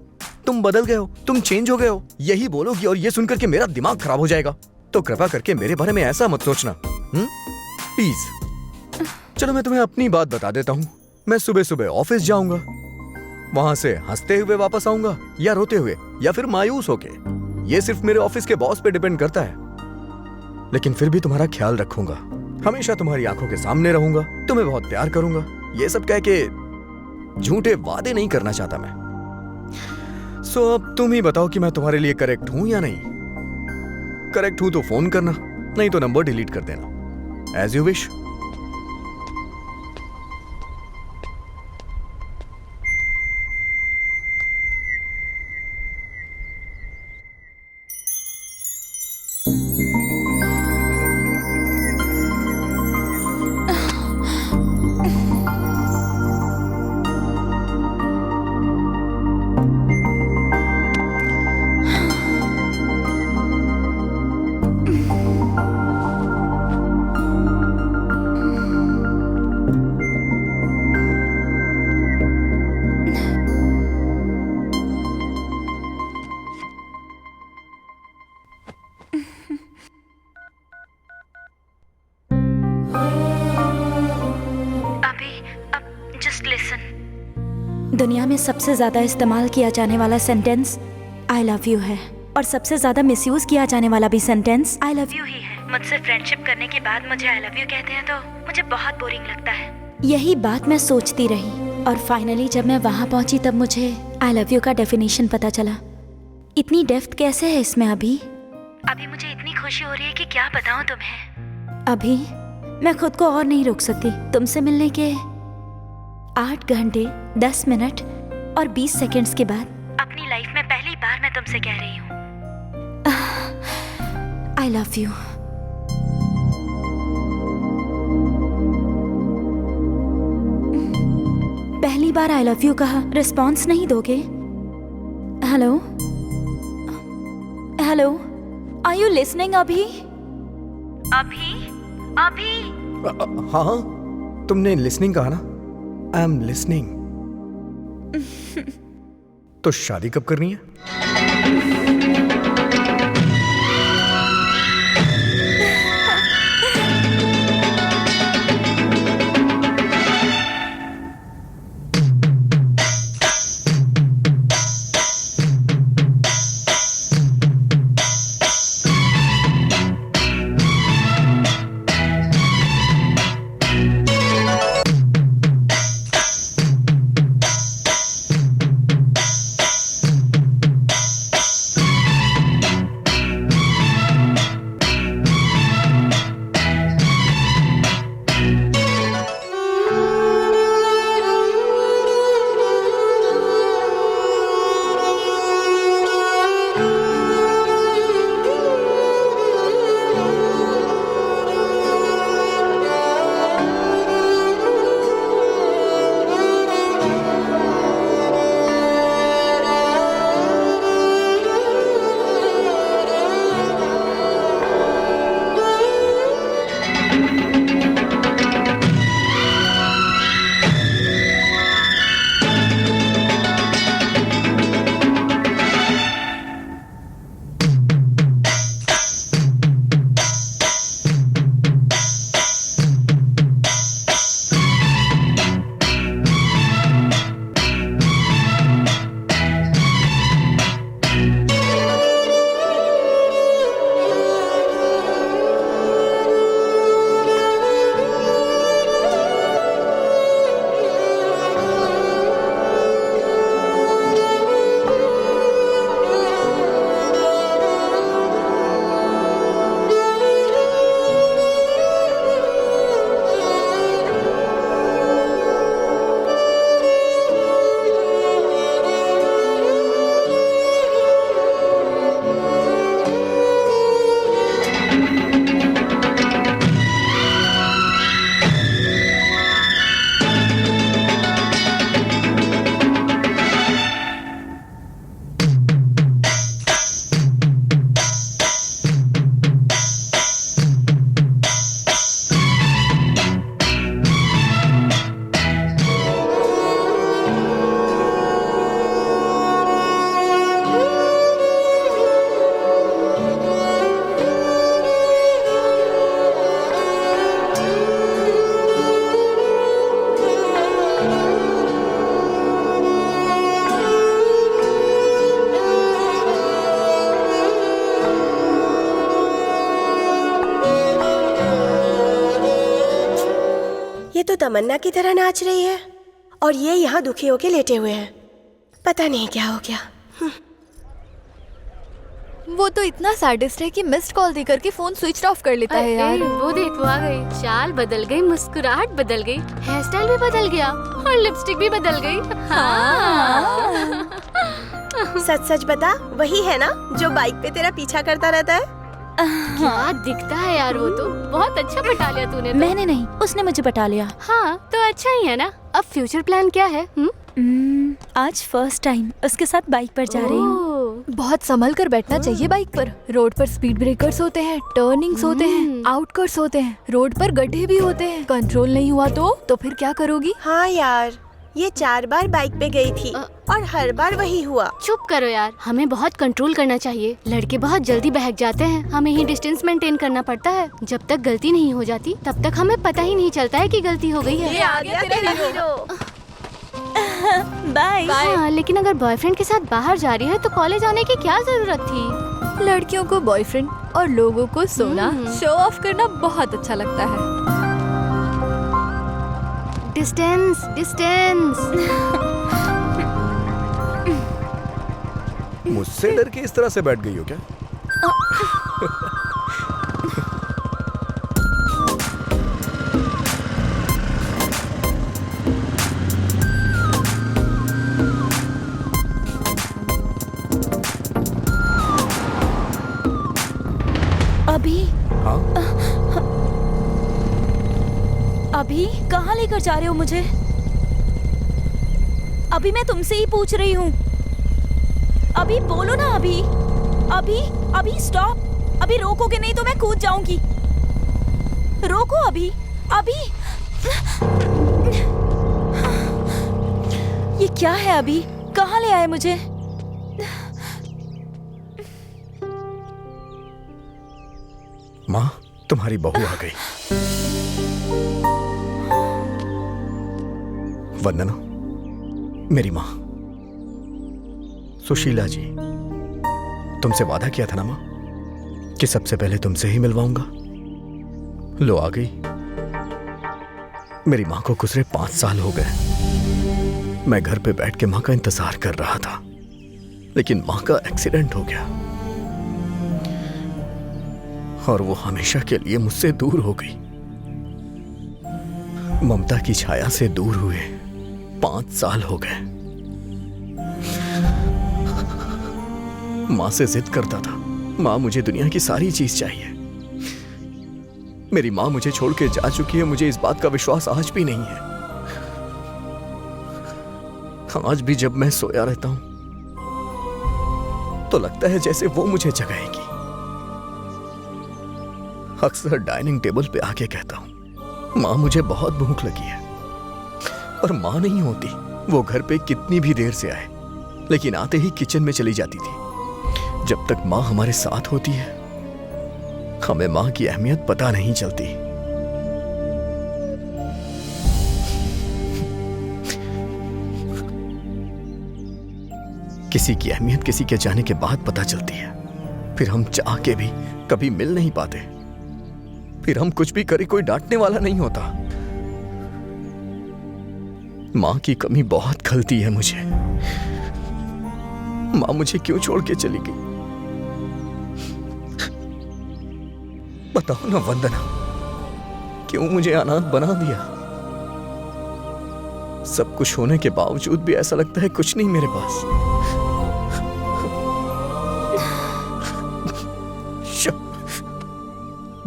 S5: तुम बदल गए हो, तुम चेंज हो गए हो, यही बोलोगी, और ये सुनकर के मेरा दिमाग खराब हो जाएगा। तो कृपा करके मेरे बारे में ऐसा मत सोचना, प्लीज। चलो मैं तुम्हें अपनी बात बता देता हूँ। मैं सुबह सुबह ऑफिस जाऊंगा, वहां से हंसते हुए वापस आऊंगा, या रोते हुए, या फिर मायूस होके। ये सिर्फ मेरे ऑफिस के बॉस पे डिपेंड करता है। लेकिन फिर भी तुम्हारा ख्याल रखूंगा, हमेशा तुम्हारी आंखों के सामने रहूंगा, तुम्हें बहुत प्यार करूंगा। ये सब कह के झूठे वादे नहीं करना चाहता मैं। सो अब तुम ही बताओ कि मैं तुम्हारे लिए करेक्ट हूं या नहीं। करेक्ट हूं तो फोन करना, नहीं तो नंबर डिलीट कर देना। As you wish.
S1: दुनिया में सबसे ज्यादा इस्तेमाल किया जाने वाला सेंटेंस आई लव यू है, और सबसे ज्यादा मिसयूज किया जाने वाला भी सेंटेंस आई लव यू ही है। मुझसे फ्रेंडशिप करने के बाद मुझे आई लव यू कहते हैं तो मुझे बहुत बोरिंग लगता है। यही बात मैं सोचती रही, और फाइनली जब मैं वहाँ पहुंची तब मुझे आई लव यू का डेफिनेशन पता चला। इतनी डेप्थ कैसे है इसमें? अभी मुझे इतनी खुशी हो रही है कि क्या बताऊं तुम्हें। अभी मैं खुद को और नहीं रोक सकती। तुमसे मिलने के 8 घंटे 10 मिनट और 20 सेकंड्स के बाद अपनी लाइफ में पहली बार मैं तुमसे कह रही हूँ आई लव यू। पहली बार आई लव यू कहा, रिस्पॉन्स नहीं दोगे? Hello hello, are you listening? अभी अभी अभी
S5: हाँ, तुमने लिसनिंग कहा ना? I am listening. तो शादी कब करनी है?
S2: ये तो तमन्ना की तरह नाच रही है और ये यहाँ दुखी होके लेटे हुए हैं। पता नहीं क्या हो गया।
S4: वो तो इतना सैडिस्ट है कि मिस्ड कॉल देकर के फोन स्विच ऑफ कर लेता है यार।
S3: वो देख वो आ गई, चाल बदल गई, मुस्कुराहट बदल गई, हेयर स्टाइल भी बदल गया और लिपस्टिक भी बदल गई।
S2: सच सच बता, वही है ना जो बाइक पे तेरा पीछा करता रहता है?
S3: क्या दिखता है यार, वो तो बहुत अच्छा पटा लिया तूने तो।
S1: मैंने नहीं, उसने मुझे पटा लिया।
S3: हाँ तो अच्छा ही है ना। अब फ्यूचर प्लान क्या है?
S1: आज फर्स्ट टाइम उसके साथ बाइक पर जा रही हूँ।
S4: बहुत संभल कर बैठना चाहिए बाइक पर। रोड पर स्पीड ब्रेकर्स होते हैं, टर्निंग्स होते हैं, आउटकट्स होते हैं, रोड पर गड्ढे भी होते हैं। कंट्रोल नहीं हुआ तो फिर क्या करोगी?
S2: हाँ यार, ये 4 बार बाइक पे गई थी और हर बार वही हुआ।
S3: चुप करो यार, हमें बहुत कंट्रोल करना चाहिए। लड़के बहुत जल्दी बहक जाते हैं, हमें ही डिस्टेंस मेंटेन करना पड़ता है। जब तक गलती नहीं हो जाती तब तक हमें पता ही नहीं चलता है कि गलती हो गई है।
S2: ये आ गया तेरा हीरो।
S1: बाय।
S3: हाँ, लेकिन अगर बॉयफ्रेंड के साथ बाहर जा रही है तो कॉलेज आने की क्या जरूरत थी?
S4: लड़कियों को बॉयफ्रेंड और लोगों को सोना शो ऑफ करना बहुत अच्छा लगता है।
S3: Distance distance.
S5: मुझसे डर के इस तरह से बैठ गई हो क्या?
S1: अभी
S5: हाँ?
S1: अभी कहाँ लेकर जा रहे हो मुझे? अभी मैं तुमसे ही पूछ रही हूँ। अभी बोलो ना। अभी अभी अभी स्टॉप। अभी रोकोगे नहीं तो मैं कूद जाऊंगी। रोको अभी अभी। ये क्या है? अभी कहाँ ले आए मुझे?
S5: तुम्हारी बहू आ गई। वंदना, मेरी माँ सुशीला जी। तुमसे वादा किया था ना माँ कि सबसे पहले तुमसे ही मिलवाऊंगा। लो आ गई। मेरी माँ को गुजरे 5 साल हो गए। मैं घर पे बैठ के माँ का इंतजार कर रहा था, लेकिन माँ का एक्सीडेंट हो गया और वो हमेशा के लिए मुझसे दूर हो गई। ममता की छाया से दूर हुए 5 साल हो गए। माँ से जिद करता था, माँ मुझे दुनिया की सारी चीज चाहिए। मेरी माँ मुझे छोड़ के जा चुकी है, मुझे इस बात का विश्वास आज भी नहीं है। आज भी जब मैं सोया रहता हूं तो लगता है जैसे वो मुझे जगाएगी। अक्सर डाइनिंग टेबल पे आके कहता हूं, माँ मुझे बहुत भूख लगी है। पर माँ नहीं होती, वो घर पे कितनी भी देर से आए, लेकिन आते ही किचन में चली जाती थी। जब तक माँ हमारे साथ होती है, हमें माँ की अहमियत पता नहीं चलती। किसी की अहमियत किसी के जाने के बाद पता चलती है। फिर हम चाह के भी कभी मिल नहीं पाते। फिर हम कुछ भी करें, कोई डांटने वाला नहीं होता। माँ की कमी बहुत खलती है मुझे। माँ मुझे क्यों छोड़ के चली गई? बताओ ना वंदना, क्यों मुझे अनाथ बना दिया? सब कुछ होने के बावजूद भी ऐसा लगता है कुछ नहीं मेरे पास।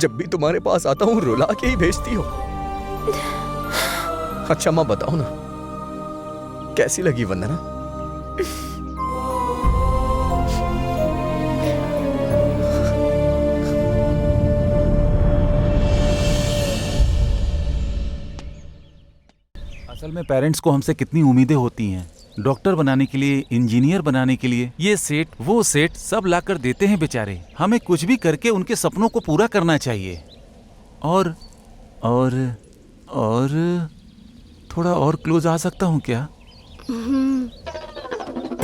S5: जब भी तुम्हारे पास आता हूं रुला के ही भेजती हो। अच्छा माँ बताओ ना, कैसी लगी वंदना?
S10: असल में पेरेंट्स को हमसे कितनी उम्मीदें होती हैं। डॉक्टर बनाने के लिए, इंजीनियर बनाने के लिए, ये सेट वो सेट सब लाकर देते हैं बेचारे। हमें कुछ भी करके उनके सपनों को पूरा करना चाहिए। और थोड़ा और क्लोज आ सकता हूँ क्या?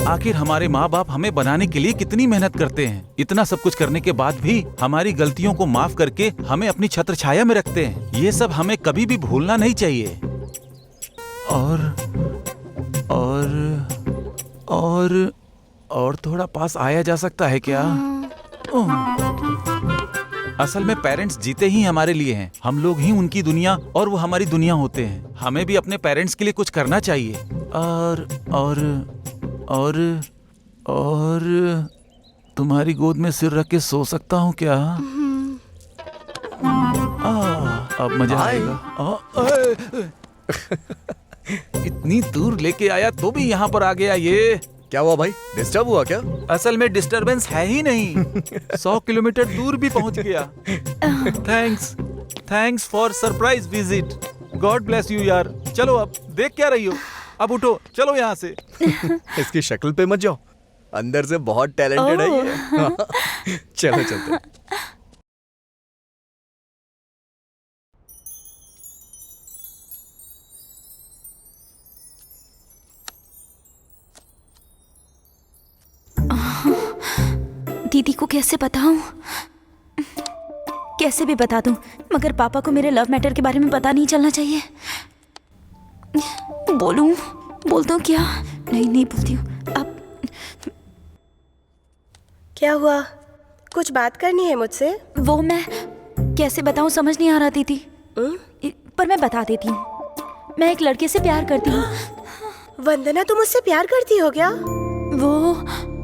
S10: आखिर हमारे माँ बाप हमें बनाने के लिए कितनी मेहनत करते हैं। इतना सब कुछ करने के बाद भी हमारी गलतियों को माफ करके हमें अपनी छत्र छाया में रखते हैं। ये सब हमें कभी भी भूलना नहीं चाहिए। और थोड़ा पास आया जा सकता है क्या? असल में पेरेंट्स जीते ही हमारे लिए हैं। हम लोग ही उनकी दुनिया और वो हमारी दुनिया होते हैं। हमें भी अपने पेरेंट्स के लिए कुछ करना चाहिए। और तुम्हारी गोद में सिर रख के सो सकता हूँ क्या? अब मजा आएगा। इतनी दूर लेके आया तो भी यहाँ पर आ गया ये।
S5: क्या हुआ भाई, डिस्टर्ब हुआ क्या?
S10: असल में डिस्टरबेंस है ही नहीं। 100 किलोमीटर दूर भी पहुँच गया। Thanks for surprise visit. God bless you यार। चलो अब देख क्या रही हो, अब उठो, चलो यहाँ से।
S5: इसकी शक्ल पे मत जाओ, अंदर से बहुत टैलेंटेड है ये। चलो चलते।
S1: दीदी को कैसे बताऊं? कैसे भी बता दूं, मगर पापा को मेरे लव मैटर के बारे में पता नहीं चलना चाहिए। बोल दूं क्या? नहीं बोलती हूँ अब।
S2: क्या हुआ? कुछ बात करनी है मुझसे?
S1: वो मैं कैसे बताऊं, समझ नहीं आ रहा दीदी। पर मैं बता देती हूँ, मैं एक लड़के से प्यार करती हूँ।
S2: वंदना, तुम उससे प्यार करती हो क्या?
S1: वो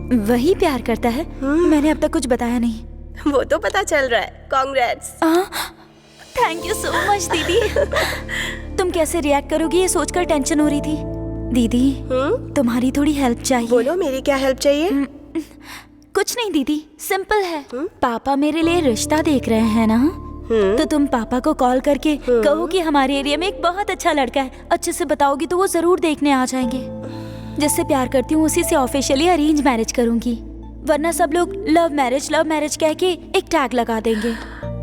S1: वही प्यार करता है। मैंने अब तक कुछ बताया नहीं।
S2: वो तो पता चल रहा है। Congrats.
S1: Thank you so much दीदी। तुम कैसे रिएक्ट करोगी ये सोचकर टेंशन हो रही थी। दीदी तुम्हारी थोड़ी हेल्प चाहिए।
S2: बोलो, मेरी क्या हेल्प चाहिए?
S1: कुछ नहीं दीदी, सिंपल है। पापा मेरे लिए रिश्ता देख रहे हैं ना, तो तुम पापा को कॉल करके कहो कि हमारे एरिया में एक बहुत अच्छा लड़का है। अच्छे से बताओगी तो वो जरूर देखने आ जाएंगे। जिससे प्यार करती हूँ उसी से ऑफिशियली अरेंज मैरिज करूंगी, वरना सब लोग लव मैरिज कह के एक टैग लगा देंगे।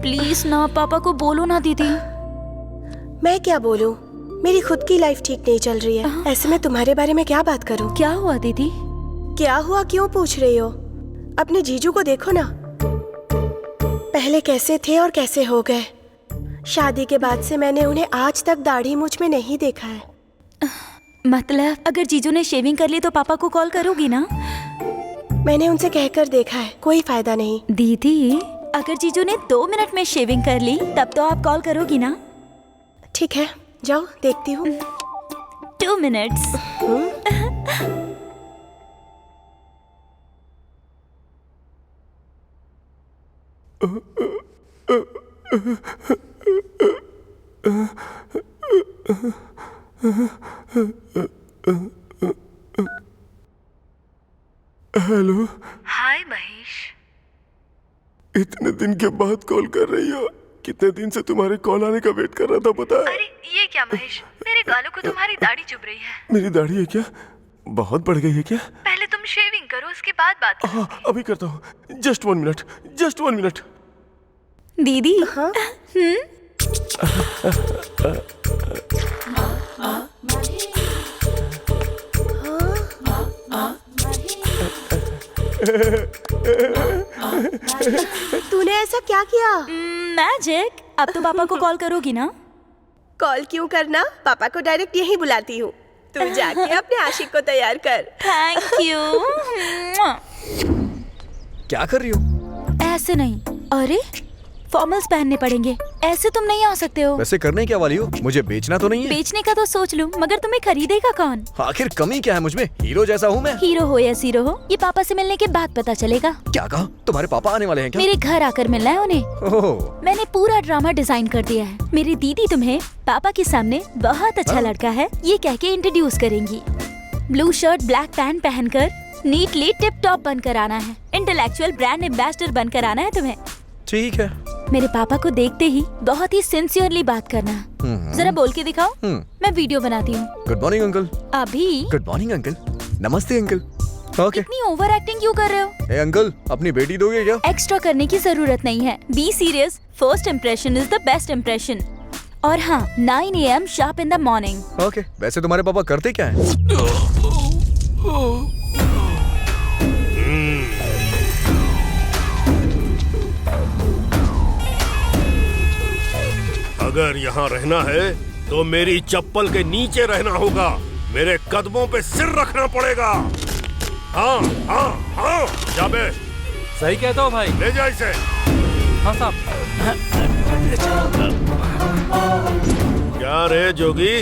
S1: प्लीज ना, पापा को बोलो ना दीदी।
S2: मैं क्या बोलूं? मेरी खुद की लाइफ ठीक नहीं चल रही है। ऐसे में तुम्हारे बारे में क्या बात करूं?
S1: क्या हुआ दीदी?
S2: क्या हुआ क्यों पूछ रही हो? अपने जीजू को देखो ना, पहले कैसे थे और कैसे हो गए। शादी के बाद से मैंने उन्हें आज तक दाढ़ी मूंछ में नहीं देखा है।
S1: मतलब अगर जीजू ने शेविंग कर ली तो पापा को कॉल करोगी ना?
S2: मैंने उनसे कहकर देखा है, कोई फायदा नहीं।
S1: दीदी, अगर जीजू ने 2 मिनट में शेविंग कर ली तब तो आप कॉल करोगी ना?
S2: ठीक है, जाओ देखती हूँ।
S1: 2 मिनट्स।
S5: हेलो।
S9: हाय महेश।
S5: इतने दिन के बाद कॉल कर रही हो? कितने दिन से तुम्हारे कॉल आने का वेट कर रहा था, पता है?
S9: अरे ये क्या महेश, मेरे गालों को तुम्हारी दाढ़ी चुभ रही है।
S5: मेरी दाढ़ी है क्या? बहुत बढ़ गई है क्या?
S9: पहले तुम शेविंग करो, उसके बाद बात करो।
S5: हाँ, अभी करता हूँ। Just 1 minute, just 1 minute.
S1: दीदी।
S2: हाँ? तूने ऐसा क्या किया?
S1: मैजिक। अब तो पापा को कॉल करोगी ना?
S2: कॉल क्यों करना, पापा को डायरेक्ट यहीं बुलाती हूँ। तू जाके अपने आशिक को तैयार कर।
S1: Thank you.
S5: क्या कर रही हो?
S1: ऐसे नहीं। अरे फॉर्मल्स पहनने पड़ेंगे, ऐसे तुम नहीं आ सकते हो।
S5: वैसे करने क्या वाली हो? मुझे बेचना तो नहीं है?
S1: बेचने का तो सोच लूं, मगर तुम्हें खरीदेगा कौन?
S5: आखिर कमी क्या है मुझमें? हीरो जैसा हूँ मैं।
S1: हीरो हो या जीरो हो, ये पापा से मिलने के बाद पता चलेगा।
S5: क्या कहा? तुम्हारे पापा आने वाले हैं क्या?
S1: मेरे घर आकर मिलना है उन्हें।
S5: ओह,
S1: मैंने पूरा ड्रामा डिजाइन कर दिया है। मेरी दीदी तुम्हें पापा के सामने बहुत अच्छा लड़का है ये कह के इंट्रोड्यूस करेंगी। ब्लू शर्ट ब्लैक पैंट पहनकर नीटली टिप टॉप बनकर आना है। इंटेलेक्चुअल ब्रांड एम्बेसडर बनकर आना है तुम्हें।
S5: ठीक है।
S1: मेरे पापा को देखते ही बहुत ही सिंसियरली बात करना। जरा बोल के दिखाओ। मैं वीडियो बनाती हूँ।
S5: Good morning uncle.
S1: अभी?
S5: Good morning uncle. नमस्ते अंकल। ओके।
S1: इतनी ओवर एक्टिंग क्यों कर रहे हो?
S5: ए अंकल, अपनी बेटी दोगे क्या?
S1: एक्स्ट्रा करने की जरूरत नहीं है। Be serious, first impression is the best impression. और हाँ, 9 AM sharp in the morning.
S5: Okay. वैसे तुम्हारे पापा करते क्या हैं?
S6: अगर यहाँ रहना है तो मेरी चप्पल के नीचे रहना होगा। मेरे कदमों पे सिर रखना पड़ेगा। हाँ हाँ हाँ, जाबे
S8: सही कहता हो भाई।
S6: ले जा इसे।
S8: हाँ साहब।
S6: क्या रे जोगी,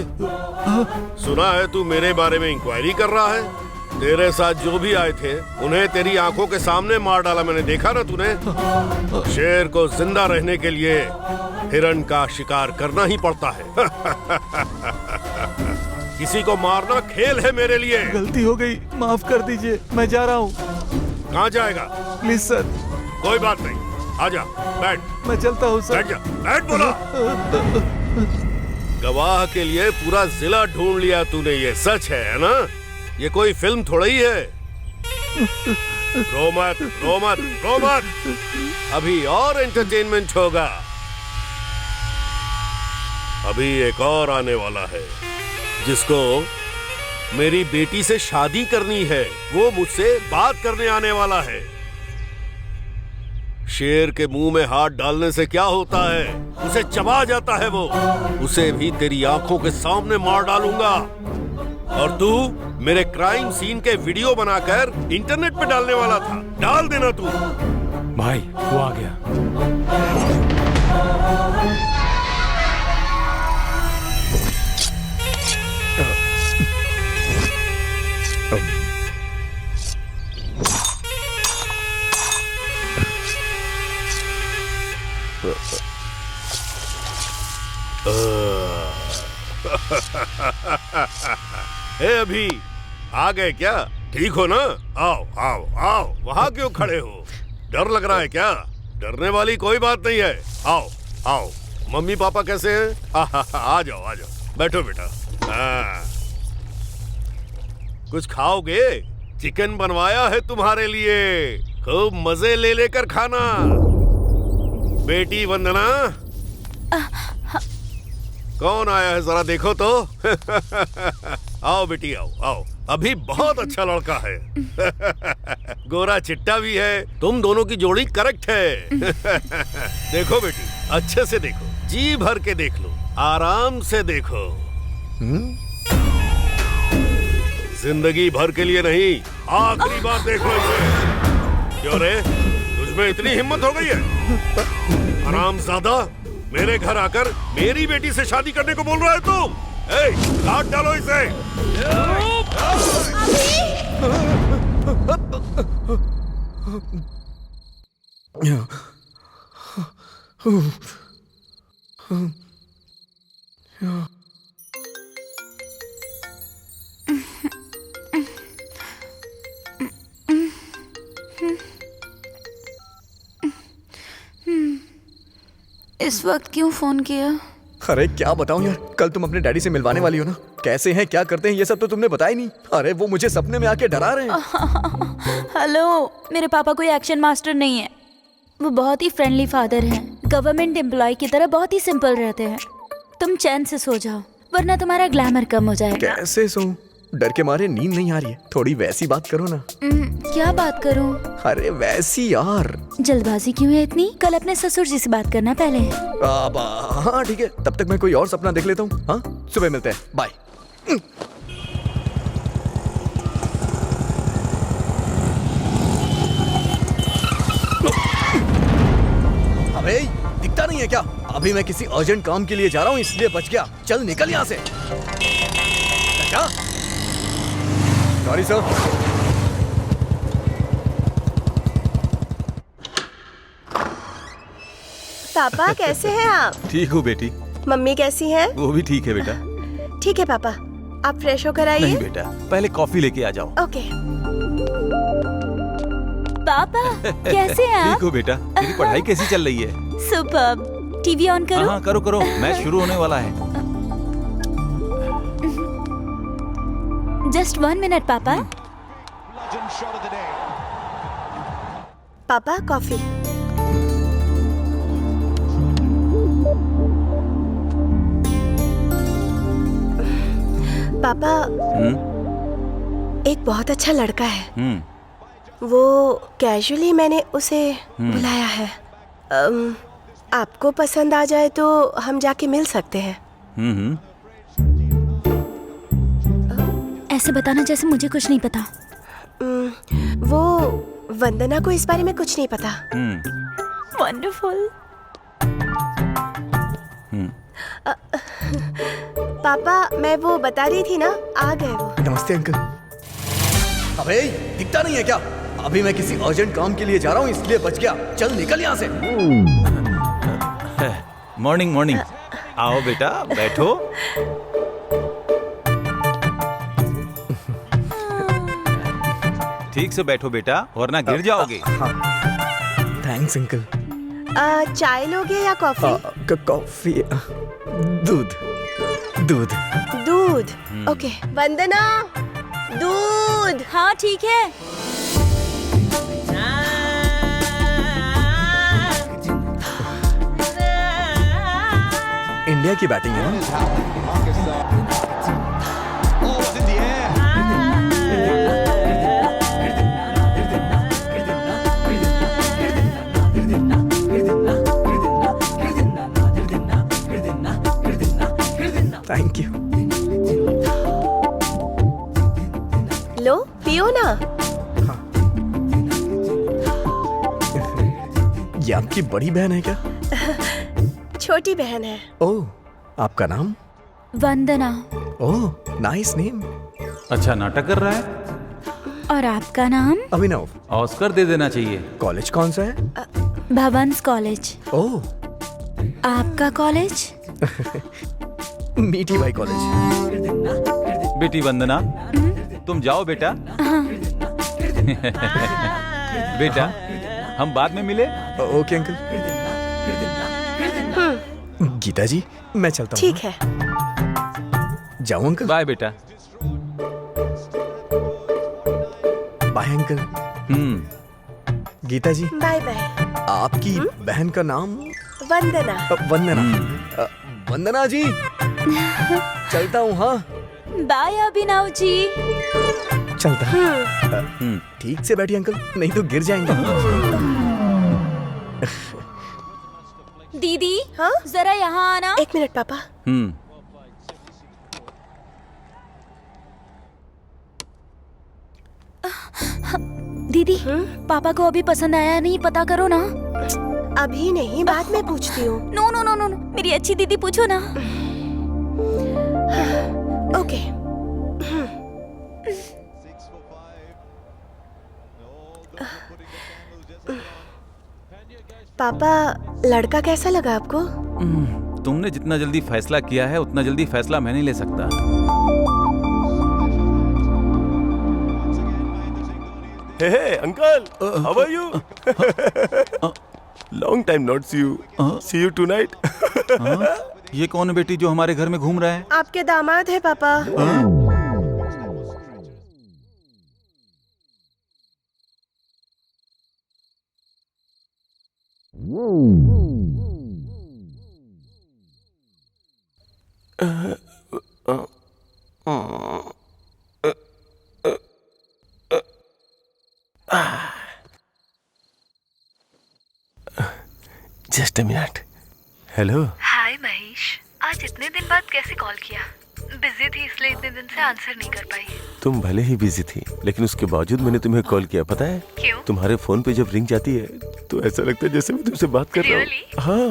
S6: सुना है तू मेरे बारे में इंक्वायरी कर रहा है? तेरे साथ जो भी आए थे उन्हें तेरी आंखों के सामने मार डाला, मैंने देखा ना तूने। शेर को जिंदा रहने के लिए हिरण का शिकार करना ही पड़ता है। किसी को मारना खेल है मेरे लिए।
S10: गलती हो गई, माफ कर दीजिए, मैं जा रहा हूँ।
S6: कहाँ जाएगा?
S10: Please sir.
S6: कोई बात नहीं, आजा बैठ।
S10: मैं चलता हूँ सर।
S6: बैठ जा, बैठ बोला। गवाह के लिए पूरा जिला ढूंढ लिया तूने, ये सच है ना? ये कोई फिल्म थोड़ा ही है। रो मत, रो मत, रो मत। अभी और एंटरटेनमेंट होगा। अभी एक और आने वाला है जिसको मेरी बेटी से शादी करनी है। वो मुझसे बात करने आने वाला है। शेर के मुंह में हाथ डालने से क्या होता है? उसे चबा जाता है वो। उसे भी तेरी आंखों के सामने मार डालूंगा। और तू मेरे क्राइम सीन के वीडियो बनाकर इंटरनेट पे डालने वाला था। डाल देना तू।
S8: भाई वो आ गया।
S6: ए अभी आ गए क्या? ठीक हो ना? आओ आओ आओ। वहाँ क्यों खड़े हो? डर लग रहा है क्या? डरने वाली कोई बात नहीं है। आओ आओ। मम्मी पापा कैसे हैं? आ जाओ आ जाओ, बैठो बेटा। कुछ खाओगे? चिकन बनवाया है तुम्हारे लिए, खूब मजे ले लेकर खाना।
S12: बेटी वंदना, कौन आया है जरा देखो तो। आओ बेटी आओ आओ, अभी बहुत अच्छा लड़का है। गोरा चिट्टा भी है, तुम दोनों की जोड़ी करेक्ट है। देखो बेटी, अच्छे से देखो, जी भर के देख लो, आराम से देखो। जिंदगी भर के लिए नहीं, आखिरी बार देख लो इसे। क्यों रे, तुझमें इतनी हिम्मत हो गई है? हरामजादा, मेरे घर आकर मेरी बेटी से शादी करने को बोल रहा है तू? काट डालो इसे।
S1: इस वक्त क्यों फोन किया?
S5: अरे क्या बताऊं यार, कल तुम अपने डैडी से मिलवाने वाली हो ना, कैसे हैं क्या करते हैं ये सब तो तुमने बताया नहीं। अरे वो मुझे सपने में आके डरा रहे हैं।
S1: हेलो, मेरे पापा कोई एक्शन मास्टर नहीं है, वो बहुत ही फ्रेंडली फादर हैं। गवर्नमेंट एम्प्लॉय की तरह बहुत ही सिंपल रहते हैं। तुम चैन से सो जाओ, वरना तुम्हारा ग्लैमर कम हो जाएगा।
S5: कैसे सोऊं? डर के मारे नींद नहीं आ रही है। थोड़ी वैसी बात करो ना।
S1: क्या बात करूं?
S5: अरे वैसी यार।
S1: जल्दबाजी क्यों है इतनी? कल अपने ससुर जी से बात करना पहले।
S5: हाँ ठीक है, तब तक मैं कोई और सपना देख लेता हूँ। हाँ, सुबह मिलते हैं, बाय। अबे दिखता नहीं है क्या? अभी मैं किसी अर्जेंट काम के लिए जा रहा हूँ, इसलिए बच गया। चल निकल यहाँ से। क्या? Sorry sir.
S2: पापा कैसे हैं आप?
S10: ठीक हूँ बेटी।
S2: मम्मी कैसी हैं?
S10: वो भी ठीक है बेटा।
S2: ठीक है पापा, आप फ्रेश होकर आइए।
S10: नहीं बेटा, पहले कॉफी लेके आ जाओ।
S2: ओके।
S1: पापा कैसे हैं आप?
S10: ठीक हूँ बेटा। तेरी पढ़ाई कैसी चल रही है?
S1: सुपर्ब। टीवी ऑन करो।
S10: हाँ करो करो, मैच शुरू होने वाला है।
S1: जस्ट 1 मिनट पापा।
S2: पापा कॉफी। पापा, एक बहुत अच्छा लड़का है। वो कैजुअली मैंने उसे बुलाया है। आपको पसंद आ जाए तो हम जाके मिल सकते हैं।
S1: ऐसे बताना जैसे मुझे कुछ नहीं पता।
S2: वो वंदना को इस बारे में कुछ नहीं पता।
S1: वंडरफुल।
S2: पापा, मैं वो बता रही थी ना, आ गए वो।
S5: नमस्ते अंकल। अबे दिखता नहीं है क्या? अभी मैं किसी अर्जेंट काम के लिए जा रहा हूँ, इसलिए बच गया। चल निकल यहाँ से।
S10: Morning morning. आओ बेटा, बैठो। ठीक से बैठो बेटा, वरना गिर जाओगे।
S5: Thanks uncle.
S2: चाय लोगे या कॉफी?
S5: कॉफी। दूध दूध
S2: दूध। ओके। वंदना, दूध।
S1: हाँ ठीक है।
S5: इंडिया की बैटिंग है ना? Thank you.
S2: लो पियो ना।
S5: हाँ। ये आपकी बड़ी बहन है क्या?
S2: छोटी बहन है।
S5: ओह, आपका नाम?
S1: वंदना।
S5: ओह, नाइस नेम।
S10: अच्छा नाटक कर रहा है।
S1: और आपका नाम?
S5: अभिनव।
S10: ऑस्कर दे देना चाहिए।
S5: कॉलेज कौन सा है?
S1: भवंस कॉलेज।
S5: ओह।
S1: आपका कॉलेज?
S5: मीठी भाई कॉलेज।
S10: बेटी वंदना, तुम जाओ बेटा। बेटा, हम बाद में मिले।
S5: Okay uncle. गीता जी, मैं चलता हूँ।
S2: ठीक है।
S5: जाऊँ अंकल?
S10: बाय बेटा।
S5: Bye uncle. Gita ji,
S2: bye bye.
S5: आपकी बहन का नाम?
S2: वंदना।
S5: वंदना। वंदना जी, चलता हूँ। हाँ,
S1: बाय अभिनव जी।
S5: चलता। ठीक से बैठिए अंकल, नहीं तो गिर जाएंगे।
S1: दीदी,
S2: हाँ?
S1: जरा यहाँ आना।
S2: 1 मिनट पापा।
S1: दीदी, पापा को अभी पसंद आया नहीं, पता करो ना।
S2: अभी नहीं, बाद में पूछती हूँ।
S1: नो नो नो नो, मेरी अच्छी दीदी, पूछो ना।
S2: ओके। पापा, लड़का कैसा लगा आपको?
S10: तुमने जितना जल्दी फैसला किया है उतना जल्दी फैसला मैं नहीं ले सकता।
S6: Hey, uncle, how are you? Long time not see you. See you tonight.
S10: ये कौन है बेटी जो हमारे घर में घूम रहा है?
S2: आपके दामाद है पापा।
S6: Just a minute. Hello.
S9: हाय महेश, आज इतने दिन बाद कैसे कॉल किया? बिजी थी इसलिए इतने दिन से आंसर नहीं कर पाई।
S6: तुम भले ही बिजी थी, लेकिन उसके बावजूद मैंने तुम्हें कॉल किया, पता है?
S9: क्यों?
S6: तुम्हारे फोन पे जब रिंग जाती है तो ऐसा लगता है जैसे मैं तुमसे बात कर रहा हूँ। हाँ,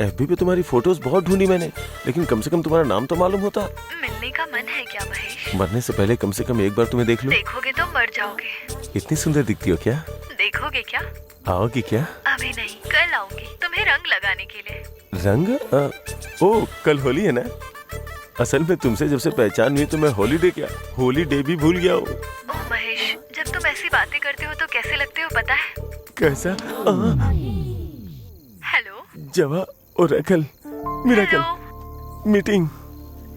S6: एफबी पे तुम्हारी फोटोज बहुत ढूंढी मैंने, लेकिन कम से कम तुम्हारा नाम तो मालूम होता।
S9: मिलने का मन है क्या महेश?
S6: मरने से पहले कम से कम एक बार तुम्हें देख लूं।
S9: देखोगे तो मर जाओगे।
S6: इतनी सुंदर दिखती हो क्या?
S9: देखोगे क्या?
S6: आओगी क्या?
S9: अभी नहीं, कल आऊंगी तुम्हें रंग लगाने के लिए।
S6: रंग? ओ, कल होली है ना? असल में तुमसे जब से पहचान हुई तो मैं हॉलीडे क्या, होली डे भी भूल गया हूँ।
S9: ओह महेश, जब तुम ऐसी बातें करते हो तो कैसे लगते हो पता है?
S6: कैसा?
S9: हेलो
S6: जवा और अकल, miracle, meeting.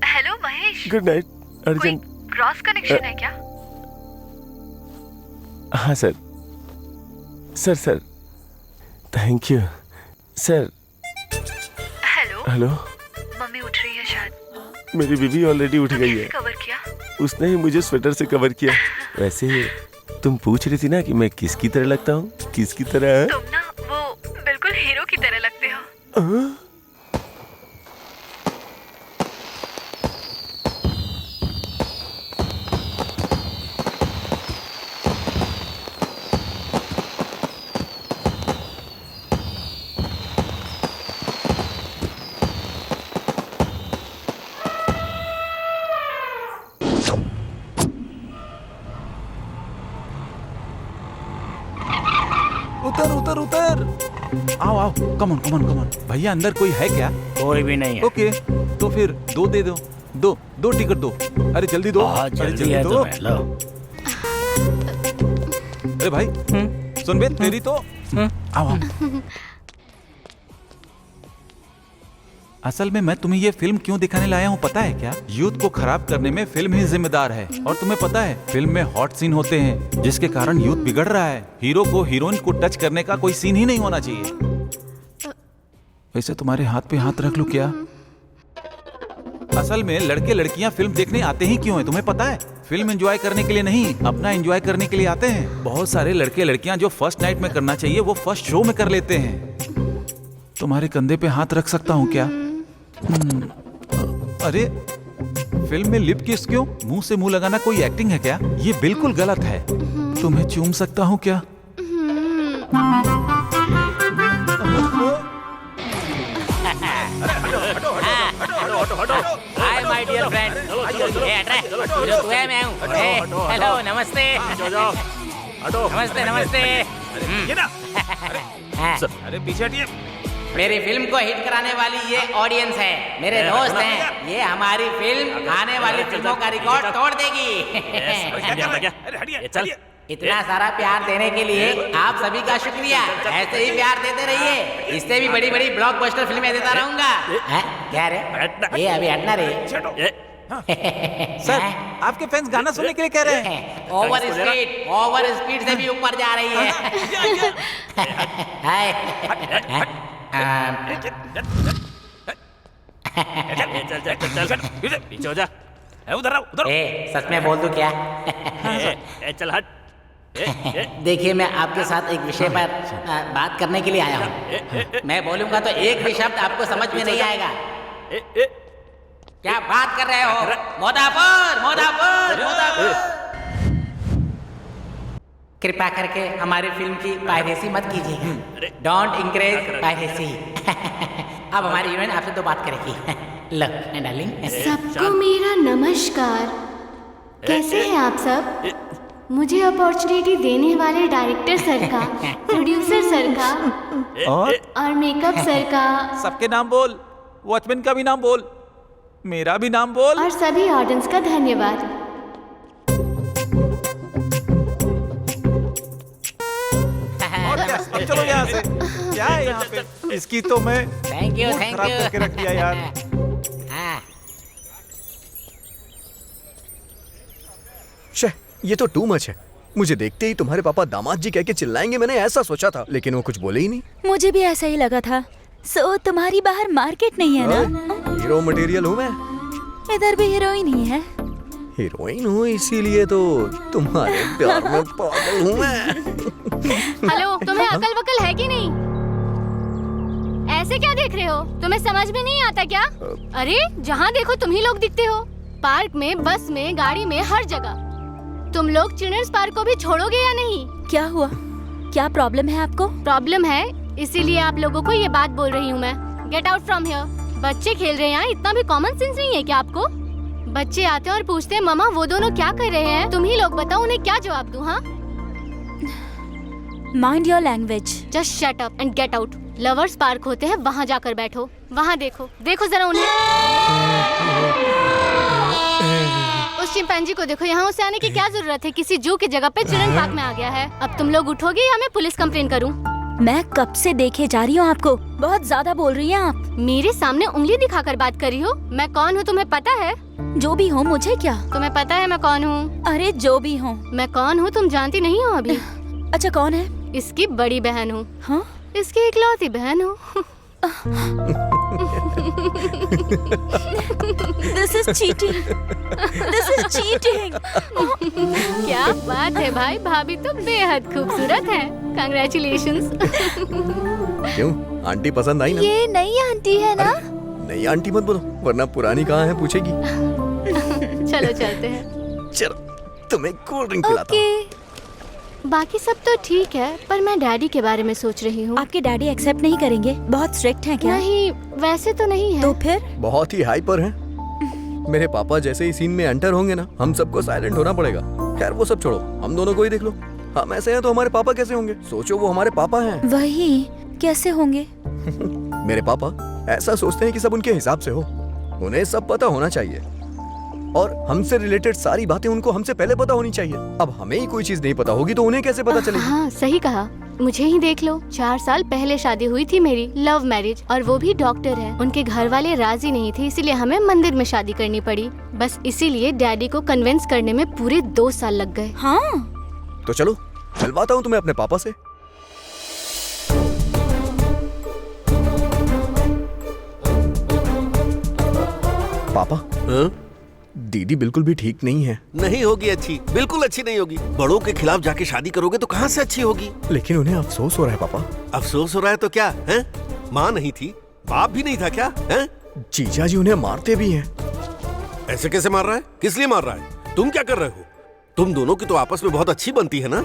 S9: Hello Mahesh,
S6: good night, urgent.
S9: Cross connection है क्या?
S6: हाँ sir, sir thank you sir.
S9: Hello
S6: hello,
S9: mummy उठ रही है शायद।
S6: मेरी बीवी ऑलरेडी उठ गई है।
S9: कवर किया?
S6: उसने ही मुझे स्वेटर से कवर किया। वैसे तुम पूछ रही थी ना कि मैं किसकी तरह लगता हूँ? किसकी तरह?
S9: तुम ना वो बिल्कुल हीरो की तरह लगते हो।
S10: उतर। आओ, कम ऑन। भैया अंदर कोई है क्या?
S7: कोई भी नहीं है।
S10: ओके, तो फिर 2 दे दो टिकट दो। अरे जल्दी दो।
S7: जल्दी है तो लो।
S10: अरे भाई, सुन बे, तेरी तो आओ। असल में मैं तुम्हें ये फिल्म क्यों दिखाने लाया हूँ पता है क्या? यूथ को खराब करने में फिल्म ही जिम्मेदार है। और तुम्हें पता है फिल्म में हॉट सीन होते हैं जिसके कारण यूथ बिगड़ रहा है। हीरो को हीरोइन को टच करने का कोई सीन ही नहीं होना चाहिए। वैसे तुम्हारे हाथ पे हाथ रख लूं क्या? असल में लड़के लड़कियां फिल्म देखने आते ही क्यों है तुम्हें पता है? फिल्म एंजॉय करने के लिए नहीं, अपना एंजॉय करने के लिए आते हैं। बहुत सारे लड़के लड़कियां जो फर्स्ट नाइट में करना चाहिए वो फर्स्ट शो में कर लेते हैं। तुम्हारे कंधे पे हाथ रख सकता हूँ क्या? अरे फिल्म में लिप किस क्यों? मुंह से मुंह लगाना कोई एक्टिंग है क्या? ये बिल्कुल गलत है। तुम्हें चूम सकता हूँ क्या?
S7: Hi my dear friend. जो तू है मैं हूँ। हेलो, नमस्ते। नमस्ते।
S10: अरे पीछे हटिए।
S7: मेरी फिल्म को हिट कराने वाली ये ऑडियंस है, मेरे दोस्त हैं। ये हमारी फिल्म आने वाली फिल्मों का रिकॉर्ड तोड़ देगी। इतना सारा प्यार देने के लिए आप सभी का शुक्रिया। ऐसे ही प्यार देते रहिए, इससे भी बड़ी बड़ी ब्लॉकबस्टर फिल्में देता रहूंगा। क्या रे? ये अभी हटना रे।
S10: सर, आपके फैंस गाना सुनने के लिए कह रहे हैं।
S7: ओवर स्पीड से भी ऊपर जा रही है।
S8: पीछे हो जा। उधर उधर।
S7: सच में बोल दूं क्या?
S8: चल हट।
S7: देखिए, मैं आपके साथ एक विषय पर बात करने के लिए आया हूँ। मैं बोलूंगा तो एक भी शब्द आपको समझ में नहीं आएगा। क्या बात कर रहे हो? मोदापुर, मोदापुर, मोदापुर। कृपा करके हमारी फिल्म की पायरेसी मत कीजिएगा। Don't encourage piracy. अब हमारी यूनियन आपसे तो बात करेगी। लो डार्लिंग।
S3: सबको मेरा नमस्कार। कैसे हैं आप सब? मुझे अपॉर्चुनिटी देने वाले डायरेक्टर सर का, प्रोड्यूसर सर का और मेकअप सर का,
S10: सबके नाम बोल, वॉचमैन का भी नाम बोल, मेरा भी नाम बोल,
S3: और सभी ऑडियंस का धन्यवाद।
S10: अब चलो यहाँ से। क्या है यहाँ पे? इसकी तो मैं
S7: थैंक यू,
S10: मूड
S7: थैंक
S10: खराब
S7: यू।
S10: करके रख दिया यार।
S5: शे, ये तो टू मच है। मुझे देखते ही तुम्हारे पापा दामाद जी कह के चिल्लाएंगे, मैंने ऐसा सोचा था, लेकिन वो कुछ बोले ही नहीं।
S1: मुझे भी ऐसा ही लगा था। सो तुम्हारी बाहर मार्केट नहीं है ना?
S5: हीरो मटेरियल हूँ मैं।
S1: इधर भी हीरोइन ही है।
S5: हीरोइन हूँ इसीलिए तो तुम्हारे प्यार में पागल हूँ मैं।
S3: हेलो, तुम्हें अकल वकल है कि नहीं? ऐसे क्या देख रहे हो? तुम्हें समझ में नहीं आता क्या? अरे जहाँ देखो तुम ही लोग दिखते हो। पार्क में, बस में, गाड़ी में, हर जगह। तुम लोग चिल्ड्रंस पार्क को भी छोड़ोगे या नहीं?
S1: क्या हुआ? क्या प्रॉब्लम है आपको?
S3: प्रॉब्लम है, इसीलिए आप लोगों को ये बात बोल रही हूँ मैं। Get out from here. बच्चे खेल रहे हैं यहाँ, इतना भी कॉमन सेंस नहीं है क्या आपको? बच्चे आते हैं और पूछते हैं मम्मा वो दोनों क्या कर रहे हैं? तुम ही लोग बताओ उन्हें क्या जवाब दूँ? हाँ,
S1: mind your language.
S3: Just shut up and get out. Lovers park होते हैं, वहाँ जाकर बैठो। वहाँ देखो, देखो जरा उन्हें। उस चिंपैंजी को देखो, यहाँ उसे आने की क्या जरूरत है? किसी जू की जगह पे चिल्ड्रन पार्क में आ गया है। अब तुम लोग उठोगे या मैं पुलिस कंप्लेन करूँ?
S1: मैं कब से देखे जा रही हूँ आपको। बहुत ज्यादा बोल रही हैं आप।
S3: मेरे सामने उंगली दिखाकर बात कर रही हो? मैं कौन हूँ तुम्हें पता है?
S1: जो भी हो, मुझे क्या?
S3: तुम्हें पता है मैं कौन हूँ?
S1: अरे जो भी हो।
S3: मैं कौन हूँ तुम जानती नहीं हो अभी?
S1: अच्छा, कौन है?
S3: इसकी बड़ी बहन हूँ।
S1: हाँ?
S3: इसकी इकलौती बहन हूँ।
S1: This is cheating. This is cheating.
S3: क्या बात है भाई, भाभी तो बेहद खूबसूरत है। Congratulations.
S5: क्यों, आंटी पसंद आई ना?
S1: ये नई आंटी है ना?
S5: नई आंटी मत बोलो, वरना पुरानी कहाँ है पूछेगी।
S3: चलो चलते हैं।
S5: चलो, तुम्हें कोल्ड ड्रिंक पिलाता हूँ।
S3: बाकी सब तो ठीक है, पर मैं डैडी के बारे में सोच रही हूँ।
S1: आपके डैडी एक्सेप्ट नहीं करेंगे? बहुत स्ट्रिक्ट हैं क्या?
S3: नहीं, वैसे तो नहीं है।
S1: तो फिर?
S5: बहुत ही हाइपर हैं। मेरे पापा जैसे ही सीन में एंटर होंगे ना, हम सबको साइलेंट होना पड़ेगा। खैर वो सब छोड़ो, हम दोनों को ही देख लो। हम ऐसे हैं तो हमारे पापा कैसे होंगे? सोचो, वो हमारे पापा हैं।
S1: वही, कैसे होंगे?
S5: मेरे पापा ऐसा सोचते हैं कि सब उनके हिसाब से हो। उन्हें सब पता होना चाहिए और हमसे रिलेटेड सारी बातें उनको हमसे पहले पता होनी चाहिए। अब हमें ही कोई चीज नहीं पता होगी तो उन्हें कैसे पता चलेगी?
S3: हाँ, सही कहा। मुझे ही देख लो, 4 साल पहले शादी हुई थी मेरी, लव मैरिज, और वो भी डॉक्टर है। उनके घर वाले राजी नहीं थे, इसीलिए हमें मंदिर में शादी करनी पड़ी। बस इसीलिए डैडी को कन्विंस करने में पूरे 2 साल लग गए।
S1: हाँ,
S5: तो चलो मिलवाता हूँ तुम्हें अपने पापा से। पापा, दीदी बिल्कुल भी ठीक नहीं है।
S12: नहीं होगी अच्छी, बिल्कुल अच्छी नहीं होगी। बड़ों के खिलाफ जाके शादी करोगे तो कहाँ से अच्छी होगी?
S5: लेकिन उन्हें अफसोस हो रहा है पापा।
S12: अफसोस हो रहा है तो क्या है? माँ नहीं थी, बाप भी नहीं था क्या है?
S5: जीजा जी उन्हें मारते भी हैं।
S12: ऐसे कैसे मार रहा है? किस लिए मार रहा है? तुम क्या कर रहे हो? तुम दोनों की तो आपस में बहुत अच्छी बनती है ना?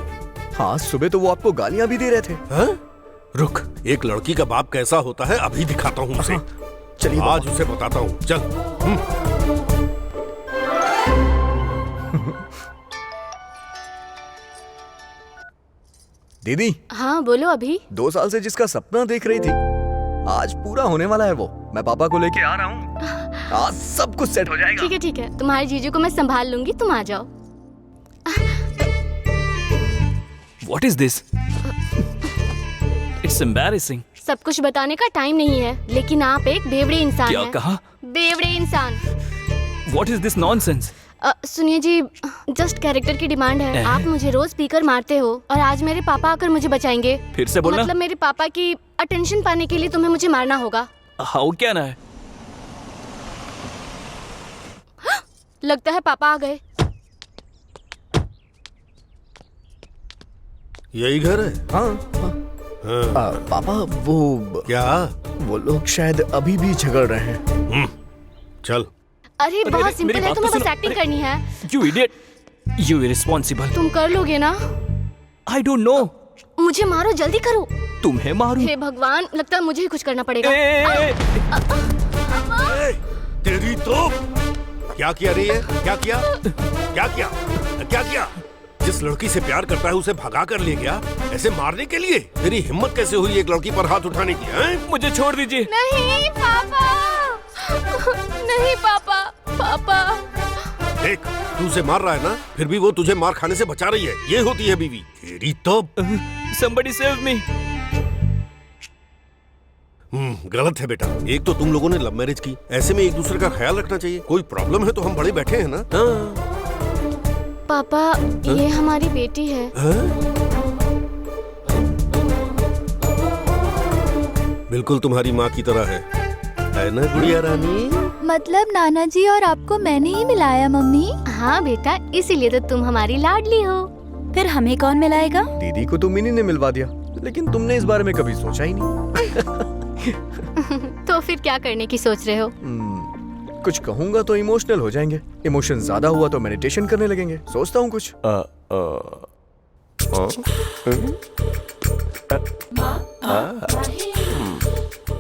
S5: हाँ, सुबह तो वो आपको गालियाँ भी दे रहे थे।
S12: हाँ? रुक, एक लड़की का बाप कैसा होता है अभी दिखाता हूँ उसे।
S5: चलिए
S12: आज उसे बताता हूँ, चल।
S5: दीदी।
S3: हाँ बोलो। अभी
S5: 2 साल से जिसका सपना देख रही थी, आज पूरा होने वाला है वो। मैं पापा को लेके आ रहा हूँ, आज सब कुछ सेट हो जाएगा।
S3: ठीक है, ठीक है। तुम्हारे जीजू को मैं संभाल लूंगी, तुम आ जाओ।
S8: What is this? It's embarrassing.
S3: सब कुछ बताने का टाइम नहीं है, लेकिन आप एक बेवड़े इंसान
S8: क्या
S3: हैं।
S8: कहा?
S3: बेवड़े इंसान।
S8: What is this nonsense?
S3: सुनिए जी, जस्ट कैरेक्टर की डिमांड है। आप मुझे रोज स्पीकर मारते हो और आज मेरे पापा आकर मुझे बचाएंगे।
S8: फिर से बोलना।
S3: मतलब मेरे पापा की अटेंशन पाने के लिए तुम्हें मुझे मारना होगा।
S8: हाउ क्या ना है?
S3: लगता है पापा आ गए।
S12: यही घर है?
S5: हाँ, हाँ। पापा वो
S12: क्या?
S5: वो लोग शायद अभी भी झगड़ रहे हैं।
S12: चल।
S3: अरे बहुत
S8: मेरी
S3: सिंपल है,
S8: बात तो
S3: तुम्हें बस
S8: सुनो।
S3: एक्टिंग करनी है।
S8: You idiot! You irresponsible!
S3: तुम कर लोगे ना?
S8: I don't know.
S3: मुझे मारो, जल्दी करो।
S8: तुम्हें मारूं?
S3: हे भगवान, लगता है मुझे ही कुछ करना पड़ेगा।
S12: तेरी तो क्या किया रे ये? क्या किया? क्या किया? क्या किया? जिस लड़की से प्यार करता है उसे भगा कर ले गया ऐसे मारने के लिए? तेरी हिम्मत कैसे हुई एक लड़की पर हाथ उठाने की? हैं?
S8: मुझे छोड़ दीजिए।
S3: नहीं पापा, नहीं पापा, पापा।
S12: देख, तू उसे मार रहा है ना, फिर भी वो तुझे मार खाने से बचा रही है। ये होती है बीवी। तेरी तो
S8: Somebody save me!
S12: गलत है बेटा। एक तो तुम लोगों ने लव मैरिज की, ऐसे में एक दूसरे का ख्याल रखना चाहिए। कोई प्रॉब्लम है तो हम बड़े बैठे हैं ना।
S3: पापा, ये हमारी बेटी है।
S12: बिल्कुल तुम्हारी माँ की तरह है ना गुड़िया रानी?
S4: मतलब नाना जी और आपको मैंने ही मिलाया मम्मी?
S3: हाँ बेटा, इसीलिए तो तुम हमारी लाडली हो।
S1: फिर हमें कौन मिलाएगा?
S5: दीदी को तो मिनी ने मिलवा दिया, लेकिन तुमने इस बारे में कभी सोचा ही नहीं।
S3: तो फिर क्या करने की सोच रहे हो?
S5: कुछ कहूंगा तो इमोशनल हो जाएंगे, इमोशन ज्यादा हुआ तो मेडिटेशन करने लगेंगे। सोचता हूँ कुछ।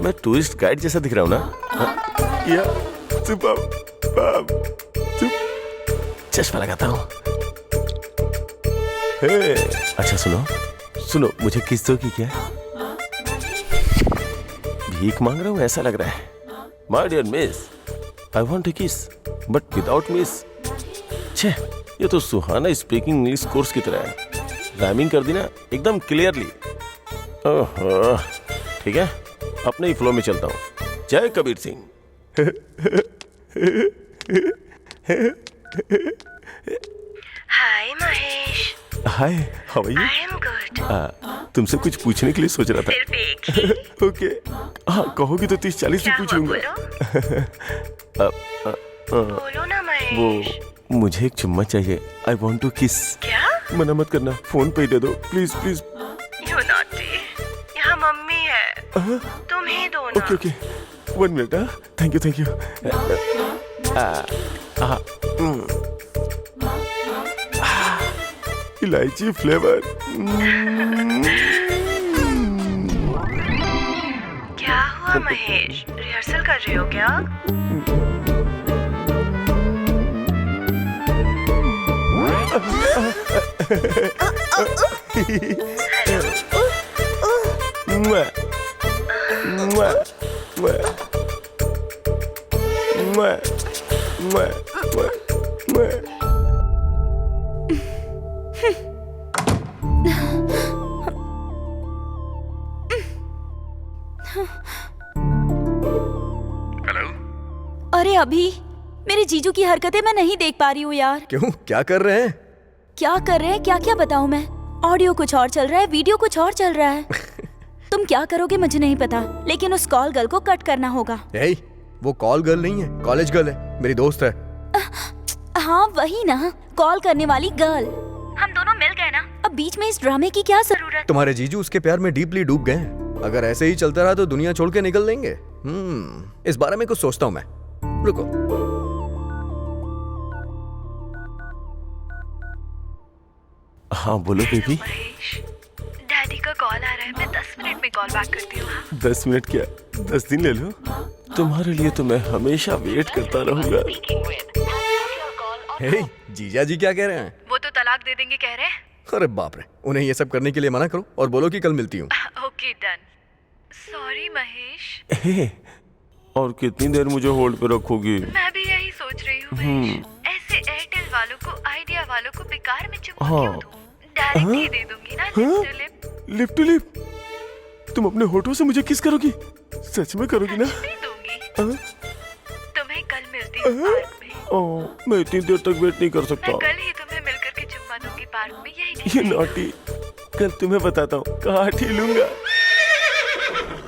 S6: मैं टूरिस्ट गाइड जैसा दिख रहा हूँ ना? या चश्मा लगाता हूँ। अच्छा सुनो सुनो, मुझे किस दो की क्या? भीख मांग रहा हूँ ऐसा लग रहा है। My dear miss, I want a kiss but without miss. छे, ये तो सुहाना स्पीकिंग इंग्लिश कोर्स की तरह है। राइमिंग कर दी ना एकदम क्लियरली। ओहो, ठीक है, अपने ही फ्लो में चलता हूँ। जय Kabir Singh.
S9: Hi Mahesh.
S6: Hi, how are you?
S9: I am good.
S6: तुमसे कुछ पूछने के लिए सोच रहा था।
S9: सिर्फ एक ही?
S6: ओके, हाँ कहोगी तो 30-40 भी पूछ लूंगा।
S9: बोलो ना महेश।
S6: वो मुझे एक चुम्मा चाहिए। आई वॉन्ट टू किस।
S9: क्या?
S6: मना मत करना, फोन पे ही दे दो प्लीज प्लीज।
S9: You naughty. यहाँ मम्मी है, तुम ही दो ना।
S6: Okay okay, 1 minute. Thank you thank you. इलायची फ्लेवर।
S9: क्या हुआ महेश, रिहर्सल कर रहे हो क्या?
S1: अरे अभी मेरे जीजू की हरकतें मैं नहीं देख पा रही हूँ यार।
S5: क्यों, क्या कर रहे हैं?
S1: क्या कर रहे हैं, क्या क्या बताऊँ मैं? ऑडियो कुछ और चल रहा है, वीडियो कुछ और चल रहा है। तुम क्या करोगे मुझे नहीं पता, लेकिन उस कॉल गर्ल को कट करना होगा।
S5: वो कॉल गर्ल नहीं है, कॉलेज गर्ल है, मेरी दोस्त है।
S1: हाँ वही ना, कॉल करने वाली गर्ल। हम दोनों मिल गए ना, अब बीच में इस ड्रामे की क्या जरूरत?
S5: तुम्हारे जीजू उसके प्यार में डीपली डूब गए हैं। अगर ऐसे ही चलता रहा तो दुनिया छोड़ के निकल देंगे। इस बारे में कुछ सोचता हूँ मैं। रुको।
S6: हाँ बोलो बेबी।
S9: डैडी का कॉल आ रहा है, मैं 10 मिनट में कॉल बैक करती हूँ।
S6: 10 मिनट क्या, 10 दिन ले लो। तुम्हारे लिए तो मैं हमेशा वेट करता रहूंगा।
S5: जीजा जी क्या कह रहे हैं?
S9: वो तो तलाक दे देंगे कह रहे हैं।
S5: अरे बाप रे, उन्हें ये सब करने के लिए मना करो और बोलो कि कल मिलती हूँ।
S9: Okay done. सॉरी महेश।
S6: और कितनी देर मुझे होल्ड पे रखोगी?
S9: मैं भी यही सोच रही हूँ महेश। ऐसे एयरटेल वालों को, आइडिया वालों को बेकार में चुम्मा क्यों दूं? डायरेक्ट ही दे दूंगी ना, lip to lip.
S6: Lip to lip? तुम अपने होठों से मुझे किस करोगी? सच में करोगी ना?
S9: दूंगी। तुम्हें कल मिलती हूँ पार्क में।
S6: मैं इतनी देर तक वेट नहीं कर सकता।
S9: मैं कल ही तुम्हें मिलकर के चुम्मा दूंगी पार्क में, यही
S6: ये नॉटी, कल तुम्हें बताता हूँ काट ही लूंगा।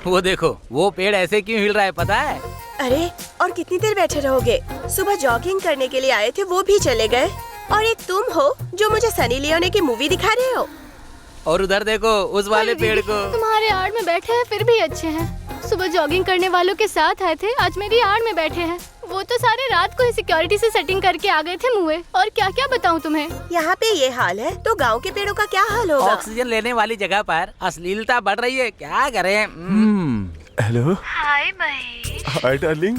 S7: वो देखो, वो पेड़ ऐसे क्यों हिल रहा है पता है?
S2: अरे और कितनी देर बैठे रहोगे? सुबह जॉगिंग करने के लिए आए थे, वो भी चले गए। और एक तुम हो जो मुझे सनी लियोनी की मूवी दिखा रहे हो।
S7: और उधर देखो उस वाले पेड़ को।
S3: तुम्हारे आड़ में बैठे हैं फिर भी अच्छे हैं। सुबह जॉगिंग करने वालों के साथ आए थे, आज मेरी आड़ में बैठे हैं। वो तो सारे रात को ही सिक्योरिटी से सेटिंग करके आ गए थे मुँह। और क्या क्या बताऊँ तुम्हें।
S2: यहाँ पे ये हाल है तो गाँव के पेड़ों का क्या हाल होगा?
S7: ऑक्सीजन लेने वाली जगह पर अश्लीलता बढ़ रही है, क्या करें?
S6: Hello.
S9: Hi Mahesh.
S6: Hi darling,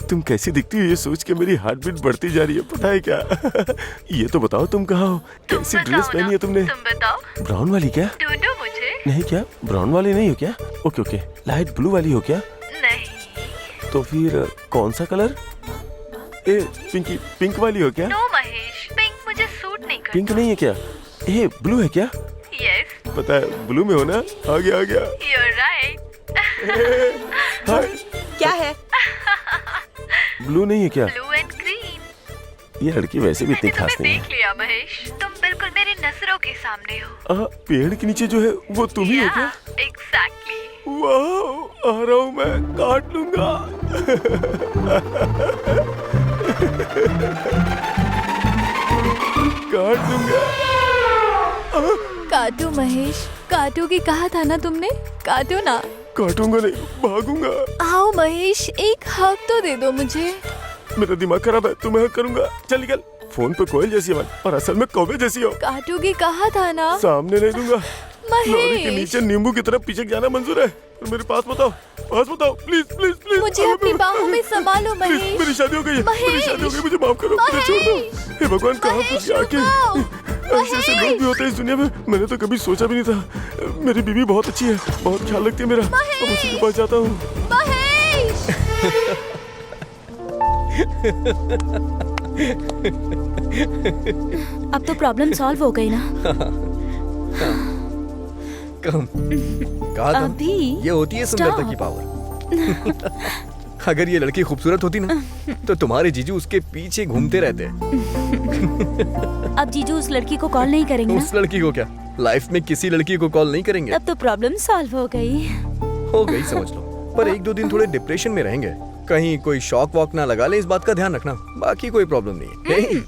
S6: तुम कैसी दिखती हो ये सोच के मेरी हार्ट बीट बढ़ती जा रही है, पता है क्या? ये तो बताओ तुम कहाँ हो? कैसी ड्रेस पहनी है तुमने?
S9: तुम बताओ।
S6: ब्राउन वाली क्या?
S9: ढूंढो मुझे।
S6: नहीं क्या, ब्राउन वाली नहीं हो क्या? ओके ओके, लाइट ब्लू वाली हो क्या?
S9: नहीं।
S6: तो फिर कौन सा कलर? पिंक वाली हो क्या?
S9: नो महेश, पिंक मुझे सूट नहीं करता।
S6: पिंक नहीं है क्या? ब्लू है क्या?
S9: यस।
S6: पता है ब्लू में हो ना? आ गया
S9: You're right।
S6: हाय।
S2: क्या है?
S6: ब्लू नहीं है क्या?
S9: Blue and green.
S6: ये लड़की वैसे भी इतनी
S9: मैंने
S6: खास
S9: तुम्हें
S6: नहीं
S9: देख लिया महेश, तुम बिल्कुल मेरी नजरों के सामने हो।
S6: पेड़ के नीचे जो है वो तुम ही हो क्या?
S9: एग्जैक्टली।
S6: वाह, आ रहा हूँ मैं, काट लूंगा। काट लूंगा।
S4: काटो महेश, काटो की कहा था ना तुमने, काटो ना।
S6: काटूंगा नहीं, भागूंगा।
S4: आओ महेश, एक हक तो दे दो मुझे।
S6: मेरा दिमाग खराब है, तुम्हें हक करूंगा। चल निकल। फोन पे कोयल जैसी आवाज और असल में कौवे जैसी हो।
S4: काटो की कहा था ना।
S6: सामने नहीं दूंगा। लॉरी के
S4: महेश,
S6: नीचे नींबू की तरफ पीछे जाना मंजूर है, पर मेरे पास बताओ, प्लीज प्लीज प्लीज।
S4: मुझे अपनी बाहों में संभालो महेश।
S6: मेरी शादी हो गई है, मेरी शादी हो गई, मुझे माफ करो, मुझे छोड़ दो। हे भगवान, कहाँ फंस गया आके? ऐसे ऐसे लोग भी होते हैं इस दुनिया में, मैंने तो कभी सोचा भी नहीं था। मेरी बीवी बहुत अच्छी है, बहुत ख्याल रखती है मेरा। अब उसी के पास जाता हूँ।
S4: महेश।
S1: अब तो प्रॉब्लम सॉल्व हो गई ना।
S5: कम कहा था,
S1: अभी
S5: ये होती है सुंदरता की पावर। अगर ये लड़की खूबसूरत होती ना तो तुम्हारे जीजू उसके पीछे घूमते रहते।
S1: अब जीजू उस लड़की को कॉल नहीं करेंगे ना?
S5: उस लड़की को क्या, लाइफ में किसी लड़की को कॉल नहीं करेंगे।
S1: अब तो प्रॉब्लम सॉल्व हो गई।
S5: हो गई समझ लो, पर एक दो दिन थोड़े डिप्रेशन में रहेंगे। कहीं कोई शॉक वॉक ना लगा ले, इस बात का ध्यान रखना। बाकी कोई प्रॉब्लम नहीं है।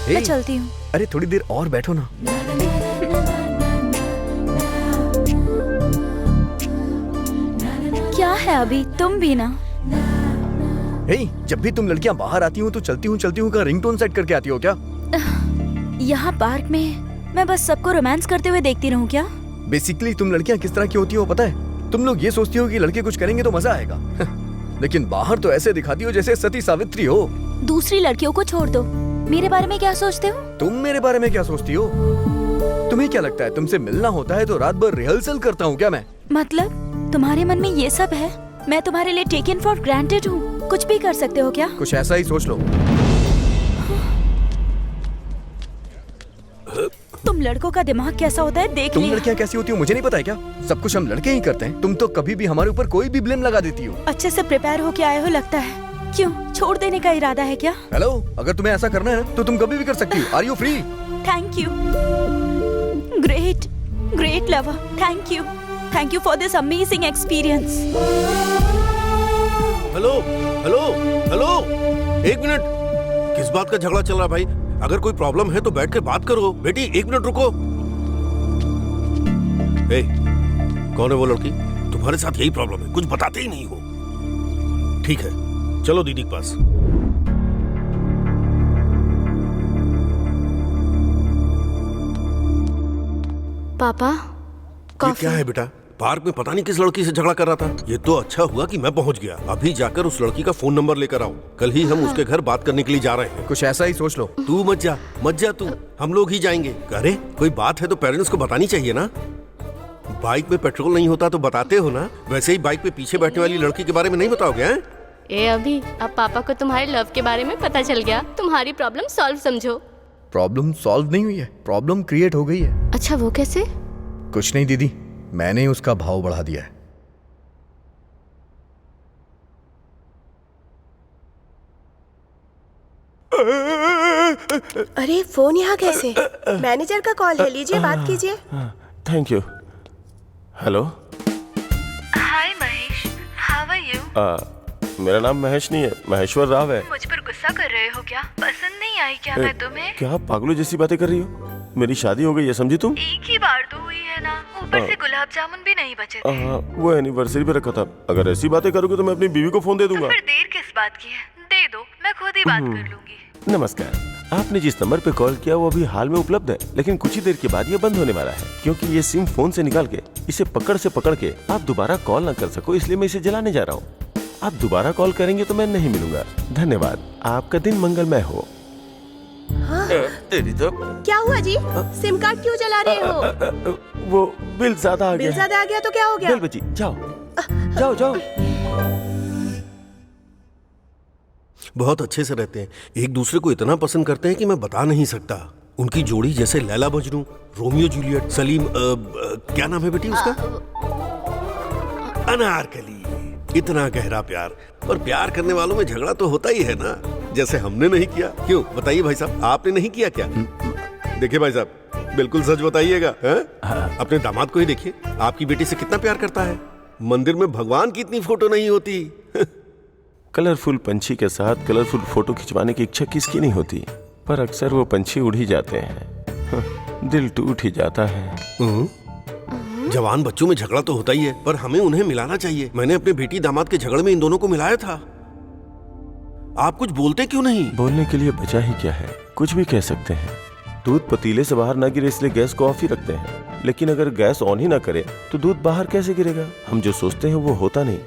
S1: मैं चलती हूँ।
S5: अरे थोड़ी देर और बैठो ना।
S1: क्या है अभी, तुम भी ना।
S5: हे, जब भी तुम लड़कियां बाहर आती हो तो चलती हूँ का रिंगटोन सेट करके आती हो क्या?
S1: यहाँ पार्क में मैं बस सबको रोमांस करते हुए देखती रहूँ क्या?
S5: बेसिकली तुम लड़कियां किस तरह की होती हो पता है? तुम लोग ये सोचती हो कि लड़के कुछ करेंगे तो मजा आएगा। लेकिन बाहर तो ऐसे दिखाती हो जैसे सती सावित्री हो।
S1: दूसरी लड़कियों को छोड़ दो, मेरे बारे में क्या सोचते हो?
S5: तुम मेरे बारे में क्या सोचती हो? तुम्हें क्या लगता है तुमसे मिलना होता है तो रात भर रिहर्सल करता हूँ क्या मैं?
S1: मतलब तुम्हारे मन में ये सब है? मैं तुम्हारे लिए टेकन फॉर ग्रांटेड हूँ, कुछ भी कर सकते हो क्या?
S5: कुछ ऐसा ही सोच लो।
S1: तुम लड़कों का दिमाग कैसा होता है देख
S5: तुम
S1: लिया।
S5: लड़कियाँ कैसी होती हो मुझे नहीं पता है क्या? सब कुछ हम लड़के ही करते हैं। तुम तो कभी भी हमारे ऊपर कोई भी ब्लेम लगा देती हो।
S1: अच्छे से प्रिपेयर होके आए हो लगता है। क्यों, छोड़ देने का इरादा है क्या?
S5: हेलो, अगर तुम्हें ऐसा करना है ना तो तुम कभी भी कर सकती हो। Are you free?
S1: Thank you. Great lover, thank you for this amazing experience.
S12: Hello hello hello, एक मिनट। किस बात का झगड़ा चल रहा है भाई? अगर कोई प्रॉब्लम है तो बैठ के बात करो। बेटी एक मिनट रुको। ए, कौन है वो लड़की? तुम्हारे साथ यही प्रॉब्लम है, कुछ बताते ही नहीं हो। ठीक है, चलो दीदी के पास।
S3: पापा,
S12: ये क्या है बेटा? पार्क में पता नहीं किस लड़की से झगड़ा कर रहा था। ये तो अच्छा हुआ कि मैं पहुंच गया। अभी जाकर उस लड़की का फोन नंबर लेकर आऊं। कल ही हम उसके घर बात करने के लिए जा रहे हैं।
S5: कुछ ऐसा ही सोच लो।
S12: तू मत जा तू, हम लोग ही जाएंगे। अरे कोई बात है तो पेरेंट्स को बतानी चाहिए ना। बाइक में पेट्रोल नहीं होता तो बताते हो ना। वैसे ही बाइक पे पीछे बैठने वाली लड़की के बारे में नहीं बताओगे? हैं?
S3: ए अभी, अब पापा को तुम्हारे लव के बारे में पता चल गया। तुम्हारी प्रॉब्लम सॉल्व समझो।
S5: प्रॉब्लम सॉल्व नहीं हुई है, प्रॉब्लम क्रिएट हो गई है।
S3: अच्छा, वो कैसे?
S5: कुछ नहीं दीदी, मैंने ही उसका भाव बढ़ा दिया है।
S2: अरे फोन यहाँ कैसे? मैनेजर का कॉल है, लीजिए बात कीजिए।
S6: Thank you. Hello.
S9: Hi Mahesh, how are you?
S6: मेरा नाम महेश नहीं है, महेश्वर राव है।
S9: मुझ पर गुस्सा कर रहे हो क्या? पसंद नहीं आई क्या मैं तुम्हें?
S6: क्या पागलों जैसी बातें कर रही हो? मेरी शादी हो गई है, समझी तुम?
S9: एक ही बार तो हुई है ना, ऊपर से गुलाब जामुन भी नहीं बचे थे।
S6: वो एनिवर्सरी पे रखा था। अगर ऐसी बातें करोगे तो मैं अपनी बीवी को फोन दे दूंगा।
S9: फिर देर किस बात की है? दे दो, मैं खुद ही बात कर लूंगी।
S6: नमस्कार, आपने जिस नंबर पे कॉल किया वो अभी हाल में उपलब्ध है, लेकिन कुछ ही देर के बाद ये बंद होने वाला है, क्योंकि ये सिम फोन से निकाल के इसे पकड़ से पकड़ के आप दोबारा कॉल ना कर सको, इसलिए मैं इसे जलाने जा रहा हूँ। आप दोबारा कॉल करेंगे तो मैं नहीं मिलूंगा। धन्यवाद, आपका दिन मंगलमय हो।
S2: हाँ?
S6: तेरी तो
S2: क्या हुआ जी? सिम कार्ड क्यों जला रहे हो?
S6: वो बिल ज्यादा आ गया।
S2: बिल ज्यादा आ गया तो क्या हो गया?
S6: बिल बची, जाओ जाओ जाओ।
S12: बहुत अच्छे से रहते हैं, एक दूसरे को इतना पसंद करते हैं कि मैं बता नहीं सकता। उनकी जोड़ी जैसे लैला मजनू, रोमियो जूलियट, सलीम क्या नाम है बेटी उसका? अनारकली। इतना गहरा प्यार। पर प्यार करने वालों में झगड़ा तो होता ही है ना, जैसे हमने नहीं किया। क्यों बताइए भाई साहब, आपने नहीं किया क्या? देखिए भाई साहब, बिल्कुल सच बताइएगा। अपने दामाद को ही देखिए, आपकी बेटी से कितना प्यार करता है। मंदिर में भगवान की इतनी फोटो नहीं होती।
S6: कलरफुल पंछी के साथ कलरफुल फोटो खिंचवाने की इच्छा किसकी नहीं होती, पर अक्सर वो पंछी उड़ ही जाते हैं, दिल टूट ही जाता है।
S12: जवान बच्चों में झगड़ा तो होता ही है, पर हमें उन्हें मिलाना चाहिए। मैंने अपने बेटी दामाद के झगड़े में इन दोनों को मिलाया था। आप कुछ बोलते क्यों नहीं?
S6: बोलने के लिए बचा ही क्या है, कुछ भी कह सकते हैं। दूध पतीले से बाहर ना गिरे इसलिए गैस को ऑफ ही रखते हैं, लेकिन अगर गैस ऑन ही ना करे तो दूध बाहर कैसे गिरेगा? हम जो सोचते हैं वो होता नहीं,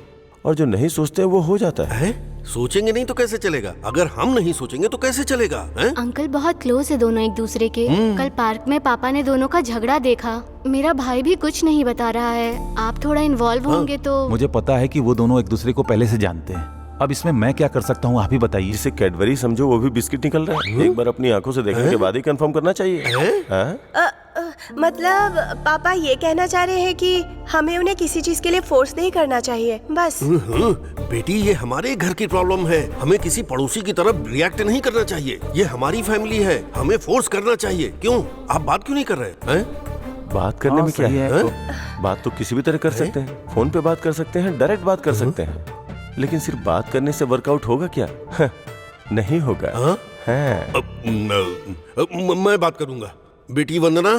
S6: और जो नहीं सोचते हैं वो हो जाता है।
S12: सोचेंगे नहीं तो कैसे चलेगा? अगर हम नहीं सोचेंगे तो कैसे चलेगा?
S3: अंकल बहुत क्लोज है दोनों एक दूसरे के। कल पार्क में पापा ने दोनों का झगड़ा देखा। मेरा भाई भी कुछ नहीं बता रहा है। आप थोड़ा इन्वॉल्व होंगे तो।
S10: मुझे पता है कि वो दोनों एक दूसरे को पहले से जानते हैं। अब इसमें मैं क्या कर सकता हूँ, आप ही बताइए।
S6: जिसे कैडबरी समझो वो भी बिस्किट निकल रहा है। एक बार अपनी आंखों से देखने के बाद ही कंफर्म करना चाहिए।
S2: मतलब पापा ये कहना चाह रहे हैं कि हमें उन्हें किसी चीज के लिए फोर्स नहीं करना चाहिए, बस।
S12: बेटी, ये हमारे घर की प्रॉब्लम है, हमें किसी पड़ोसी की तरफ रिएक्ट नहीं करना चाहिए। ये हमारी फैमिली है, हमें फोर्स करना चाहिए। क्यों आप बात क्यों नहीं कर रहे हैं?
S6: बात करने में क्या है? बात तो किसी भी तरह कर सकते हैं। फोन पे बात कर सकते हैं, डायरेक्ट बात कर सकते हैं, लेकिन सिर्फ बात करने से वर्कआउट होगा क्या? नहीं होगा।
S12: मैं बात करूंगा। बेटी वंदना,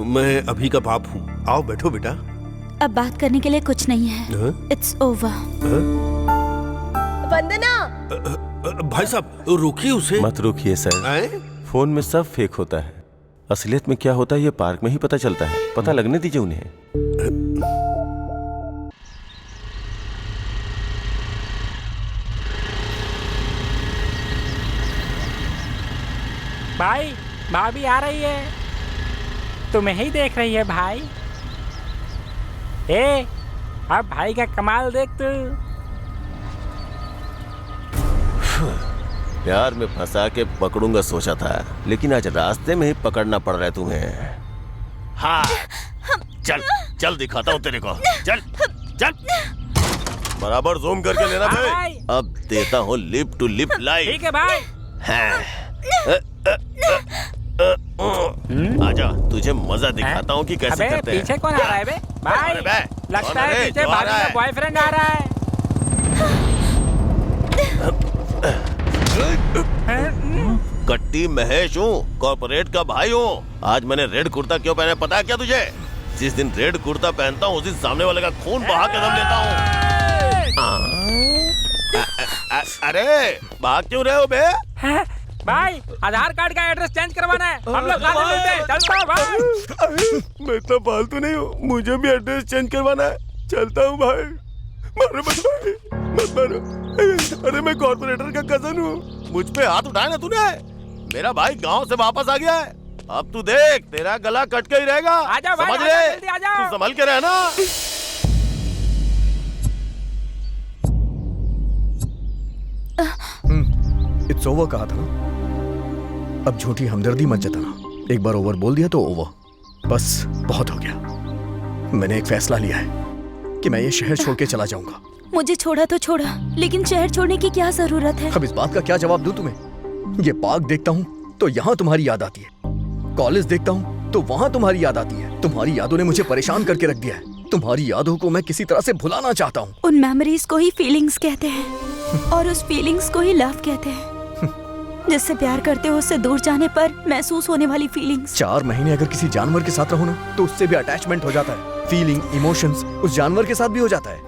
S12: मैं अभी का बाप हूँ। आओ बैठो बेटा।
S1: अब बात करने के लिए कुछ नहीं है। It's over.
S2: वंदना।
S12: भाई साहब रोकिए उसे।
S6: मत रोकिए सर, फोन में सब फेक होता है। असलियत में क्या होता है ये पार्क में ही पता चलता है। पता लगने दीजिए उन्हें।
S13: भाई, भाभी आ रही है, तुम्हें ही देख रही है भाई। अब भाई का कमाल देख तू।
S6: प्यार में फंसा के पकड़ूंगा सोचा था, लेकिन आज रास्ते में ही पकड़ना पड़ रहा है तुम्हें। हाँ, चल चल दिखाता हूँ तेरे को। चल चल, बराबर जूम करके लेना भाई। अब देता हूँ लिप टू लिप लाइव।
S13: ठीक है भाई।
S6: आजा, तुझे मजा दिखाता हूँ कि कैसे करते हैं।
S13: पीछे कौन आ रहा है बे? भाई, लगता है पीछे भाभी का बॉयफ्रेंड आ रहा है।
S6: कट्टी महेश हूँ, कॉर्पोरेट का भाई हूँ। आज मैंने रेड कुर्ता क्यों पहना पता है क्या तुझे? जिस दिन रेड कुर्ता पहनता हूँ उस दिन सामने वाले का खून बहा के दम लेता हूँ। अरे भाग क्यों रहे हो बे?
S13: भाई आधार कार्ड का एड्रेस चेंज करवाना है, हम लोग साथ मिलते हैं। चलता हूँ भाई।
S6: मैं इतना फालतू नहीं हूँ, मुझे भी एड्रेस चेंज करवाना है। चलता हूँ भाई। मारो मत भाई, मत मारो। अरे मैं कॉर्पोरेटर का कजन हूँ। मुझ पे हाथ उठाया ना तूने। मेरा भाई गांव से वापस आ गया है। अब तू देख, तेरा गला कट के ही रहेगा।
S13: आजा भाई,
S6: समझ
S13: आजा,
S6: ले,
S13: जल्दी आजा।
S6: तू संभल के रहना।
S5: इट्स ओवर कहा था ना, अब झूठी हमदर्दी मत जताना। एक बार ओवर बोल दिया तो ओवर, बस बहुत हो गया। मैंने एक फैसला लिया है कि मैं ये शहर छोड़ के चला जाऊंगा।
S1: मुझे छोड़ा तो छोड़ा, लेकिन शहर छोड़ने की क्या जरूरत है?
S5: अब इस बात का क्या जवाब दूं तुम्हें? ये पार्क देखता हूँ तो यहाँ तुम्हारी याद आती है, कॉलेज देखता हूँ तो वहाँ तुम्हारी याद आती है। तुम्हारी यादों ने मुझे परेशान करके रख दिया है। तुम्हारी यादों को मैं किसी तरह से भुलाना चाहता हूँ।
S1: उन मेमोरीज को ही फीलिंग्स कहते हैं और उस फीलिंग्स को ही लव कहते हैं। जिससे प्यार करते हो उससे दूर जाने पर महसूस होने वाली फीलिंग्स।
S5: 4 महीने अगर किसी जानवर के साथ रहो ना तो उससे भी अटैचमेंट हो जाता है। फीलिंग, इमोशंस उस जानवर के साथ भी हो जाता है।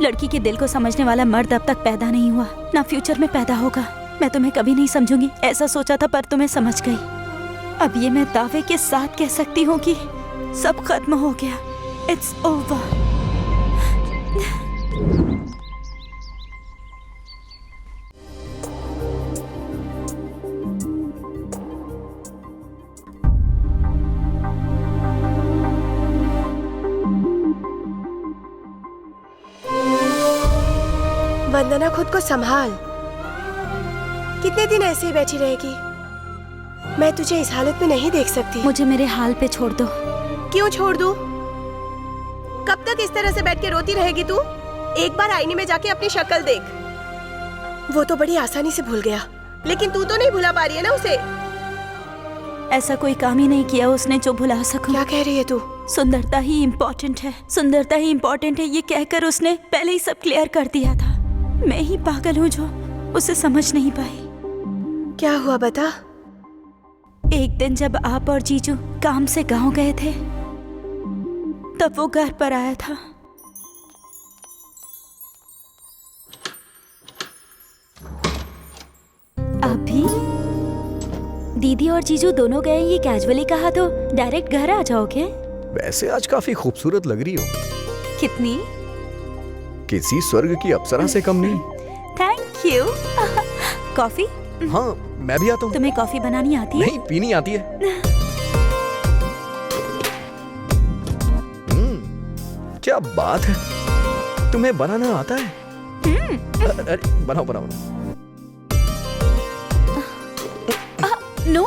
S1: लड़की के दिल को समझने वाला मर्द अब तक पैदा नहीं हुआ, ना फ्यूचर में पैदा होगा। मैं तुम्हें कभी नहीं समझूंगी, ऐसा सोचा था पर तुम्हें समझ गई। अब ये मैं दावे के साथ कह सकती हूँ कि सब खत्म हो गया। It's over.
S2: वंदना, खुद को संभाल। कितने दिन ऐसे ही बैठी रहेगी? मैं तुझे इस हालत में नहीं देख सकती।
S1: मुझे मेरे हाल पे छोड़ दो।
S2: क्यों छोड़ दूं? कब तक इस तरह से बैठ के रोती रहेगी तू? एक बार आईने में जाके अपनी शक्ल देख। वो तो बड़ी आसानी से भूल गया, लेकिन तू तो नहीं भुला पा रही है ना उसे।
S1: ऐसा कोई काम ही नहीं किया उसने जो भुला सकूं।
S2: क्या कह रही है तू?
S1: सुंदरता ही इम्पोर्टेंट है, सुंदरता ही इम्पोर्टेंट है, ये कहकर उसने पहले ही सब क्लियर कर दिया था। मैं ही पागल हूँ जो उसे समझ नहीं पाई।
S2: क्या हुआ बता?
S1: एक दिन जब आप और जीजू काम से गांव गए थे तब वो घर पर आया था। अभी दीदी और जीजू दोनों गए, ये कैजुअली कहा तो डायरेक्ट घर आ जाओगे?
S5: वैसे आज काफी खूबसूरत लग रही हो।
S1: कितनी?
S5: किसी स्वर्ग की अप्सरा से कम नहीं।
S1: Thank you. कॉफी?
S5: हाँ, मैं भी आता हूँ।
S1: तुम्हें कॉफी बनानी आती है?
S5: नहीं, पीनी आती है। क्या बात है, तुम्हें बनाना आता है? अरे बनाओ बनाओ।
S1: नो,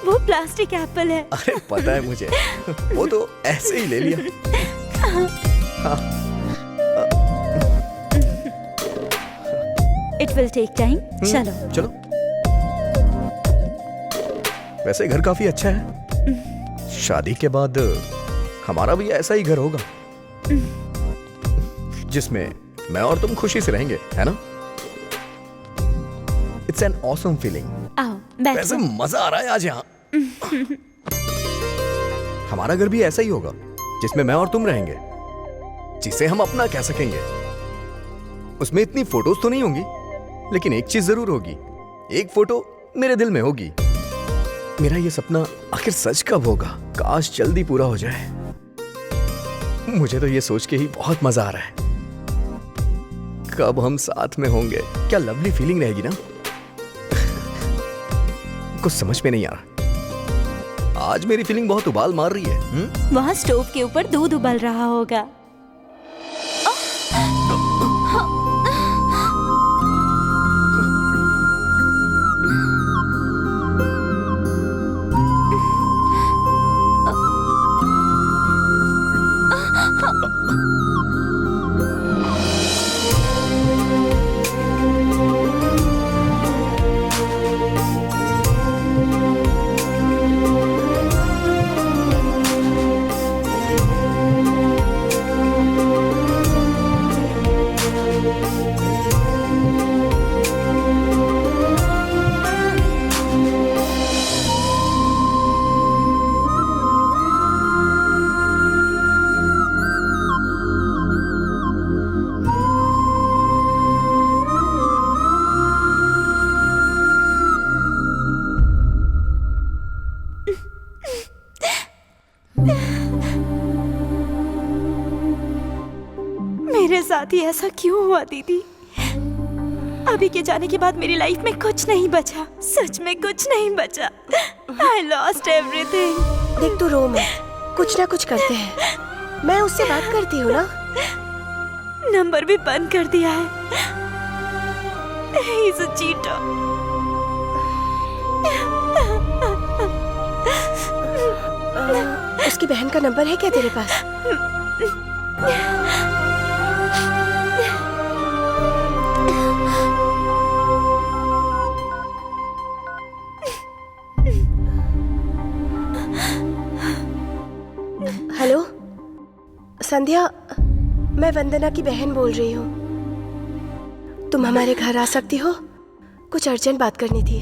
S1: वो प्लास्टिक एप्पल है।
S5: अरे पता है मुझे, वो तो ऐसे ही ले लिया। हाँ।
S1: It will take time. चलो
S5: चलो। वैसे घर काफी अच्छा है। शादी के बाद हमारा भी ऐसा ही घर होगा जिसमें मैं और तुम खुशी से रहेंगे, है ना? It's an awesome feeling.
S1: आओ बैठो।
S5: वैसे मजा आ रहा है आज यहाँ। हमारा घर भी ऐसा ही होगा जिसमें मैं और तुम रहेंगे, जिसे हम अपना कह सकेंगे। उसमें इतनी फोटोज तो नहीं होंगी, लेकिन एक चीज जरूर होगी, एक फोटो मेरे दिल में होगी। मेरा ये सपना आखिर सच कब होगा? काश जल्दी पूरा हो जाए। मुझे तो ये सोच के ही बहुत मजा आ रहा है। कब हम साथ में होंगे? क्या लवली फीलिंग रहेगी ना। कुछ समझ में नहीं आ रहा। आज मेरी फीलिंग बहुत उबाल मार रही है।
S1: वहाँ स्टोव के ऊपर दूध उबल रहा होगा। साथ ही ऐसा क्यों हुआ दीदी? अभी के जाने के बाद मेरी लाइफ में कुछ नहीं बचा, सच में कुछ नहीं बचा। I lost everything।
S2: देख तू रो मत, कुछ ना कुछ करते हैं। मैं उससे बात करती हूँ ना।
S1: नंबर भी बंद कर दिया है। He's a cheater।
S2: उसकी बहन का नंबर है क्या तेरे पास? हेलो संध्या, मैं वंदना की बहन बोल रही हूँ। तुम हमारे घर आ सकती हो? कुछ अर्जेंट बात करनी थी।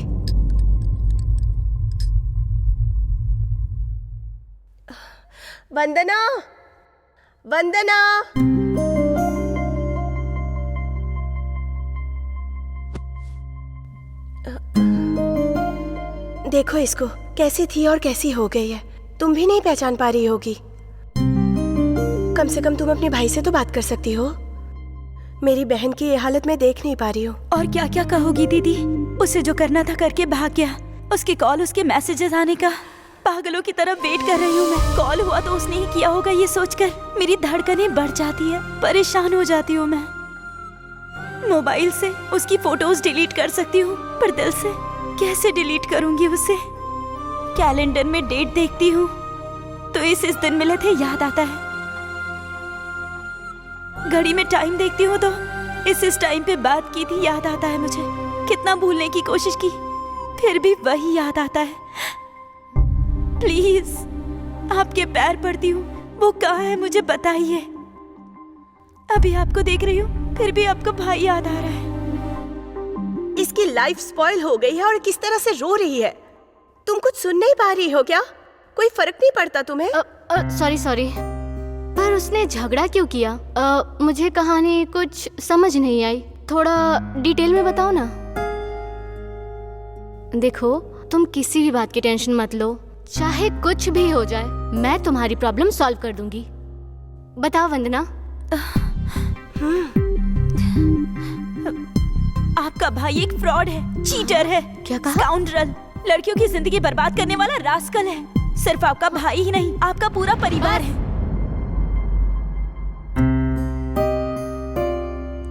S2: वंदना, वंदना। देखो इसको, कैसी थी और कैसी हो गई है। तुम भी नहीं पहचान पा रही होगी। कम से कम तुम अपने भाई से तो बात कर सकती हो। मेरी बहन की ये हालत मैं देख नहीं पा रही हूँ।
S1: और क्या क्या कहोगी दीदी? उसे जो करना था करके भाग गया। उसकी कॉल, उसके मैसेजेस आने का पागलों की तरह वेट कर रही हूँ मैं। कॉल हुआ तो उसने ही किया होगा, ये सोचकर मेरी धड़कनें बढ़ जाती है, परेशान हो जाती हूँ मैं। मोबाइल से उसकी फोटोज डिलीट कर सकती हूँ, पर दिल से कैसे डिलीट करूंगी उसे? कैलेंडर में डेट देखती हूँ तो इस दिन मिले थे याद आता है। घड़ी में टाइम देखती हूँ तो इस टाइम पे बात की थी याद आता है मुझे। कितना भूलने की कोशिश की, फिर भी वही याद आता है। प्लीज आपके पैर पड़ती हूँ, वो कहाँ है मुझे बताइए। अभी आपको देख रही हूँ, फिर भी आपका भाई याद आ रहा है।
S2: इसकी लाइफ स्पॉइल हो गई है और किस तरह से रो रही है। तुम कुछ सुन नहीं पा रही हो क्या? कोई फर्क नहीं पड़ता तुम्हें?
S3: सॉरी, पर उसने झगड़ा क्यों किया? मुझे कहानी कुछ समझ नहीं आई। थोड़ा डिटेल में बताओ ना। देखो, तुम किसी भी बात की टेंशन मत लो, चाहे कुछ भी हो जाए, मैं तुम्हारी प्रॉब्लम सॉल्व कर दूंगी। बताओ वंदना।
S1: आपका भाई एक फ्रॉड है, चीटर है।
S3: क्या कहा?
S1: स्काउंड्रल, लड़कियों की जिंदगी बर्बाद करने वाला रास्कल है। सिर्फ आपका भाई ही नहीं, आपका पूरा परिवार है।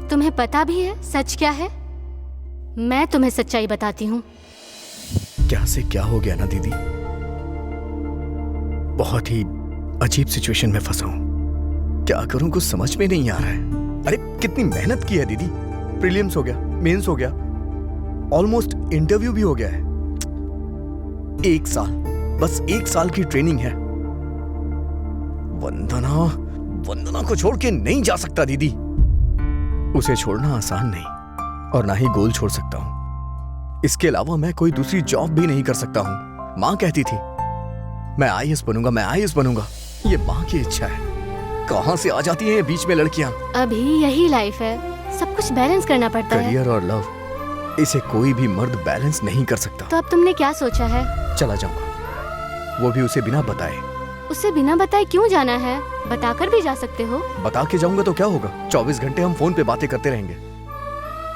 S3: तुम्हें पता भी है सच क्या है? मैं तुम्हें सच्चाई बताती हूँ।
S5: क्या से क्या हो गया ना दीदी, बहुत ही अजीब सिचुएशन में फंसा हूं। क्या करूं कुछ समझ में नहीं आ रहा है। अरे कितनी मेहनत की है दीदी। प्रीलिम्स हो गया, मेंस हो गया, ऑलमोस्ट इंटरव्यू भी हो गया है। 1 साल, बस 1 साल की ट्रेनिंग है। वंदना को छोड़ के नहीं जा सकता दीदी। उसे छोड़ना आसान नहीं, और ना ही गोल छोड़ सकता हूं। इसके अलावा मैं कोई दूसरी जॉब भी नहीं कर सकता हूं। माँ कहती थी मैं IAS बनूंगा, मैं IAS बनूंगा। ये माँ की इच्छा है। कहां से आ जाती हैं बीच में लड़कियां?
S3: अभी यही लाइफ है, सब कुछ बैलेंस करना पड़ता है।
S5: करियर और लव, इसे कोई भी मर्द बैलेंस नहीं कर सकता।
S3: तो अब तुमने क्या सोचा है?
S5: चला जाऊंगा, वो भी उसे बिना बताए।
S3: उसे बिना बताए क्यों जाना है? बताकर भी जा सकते हो।
S5: बता के जाऊंगा तो क्या होगा? 24 घंटे हम फोन पे बातें करते रहेंगे।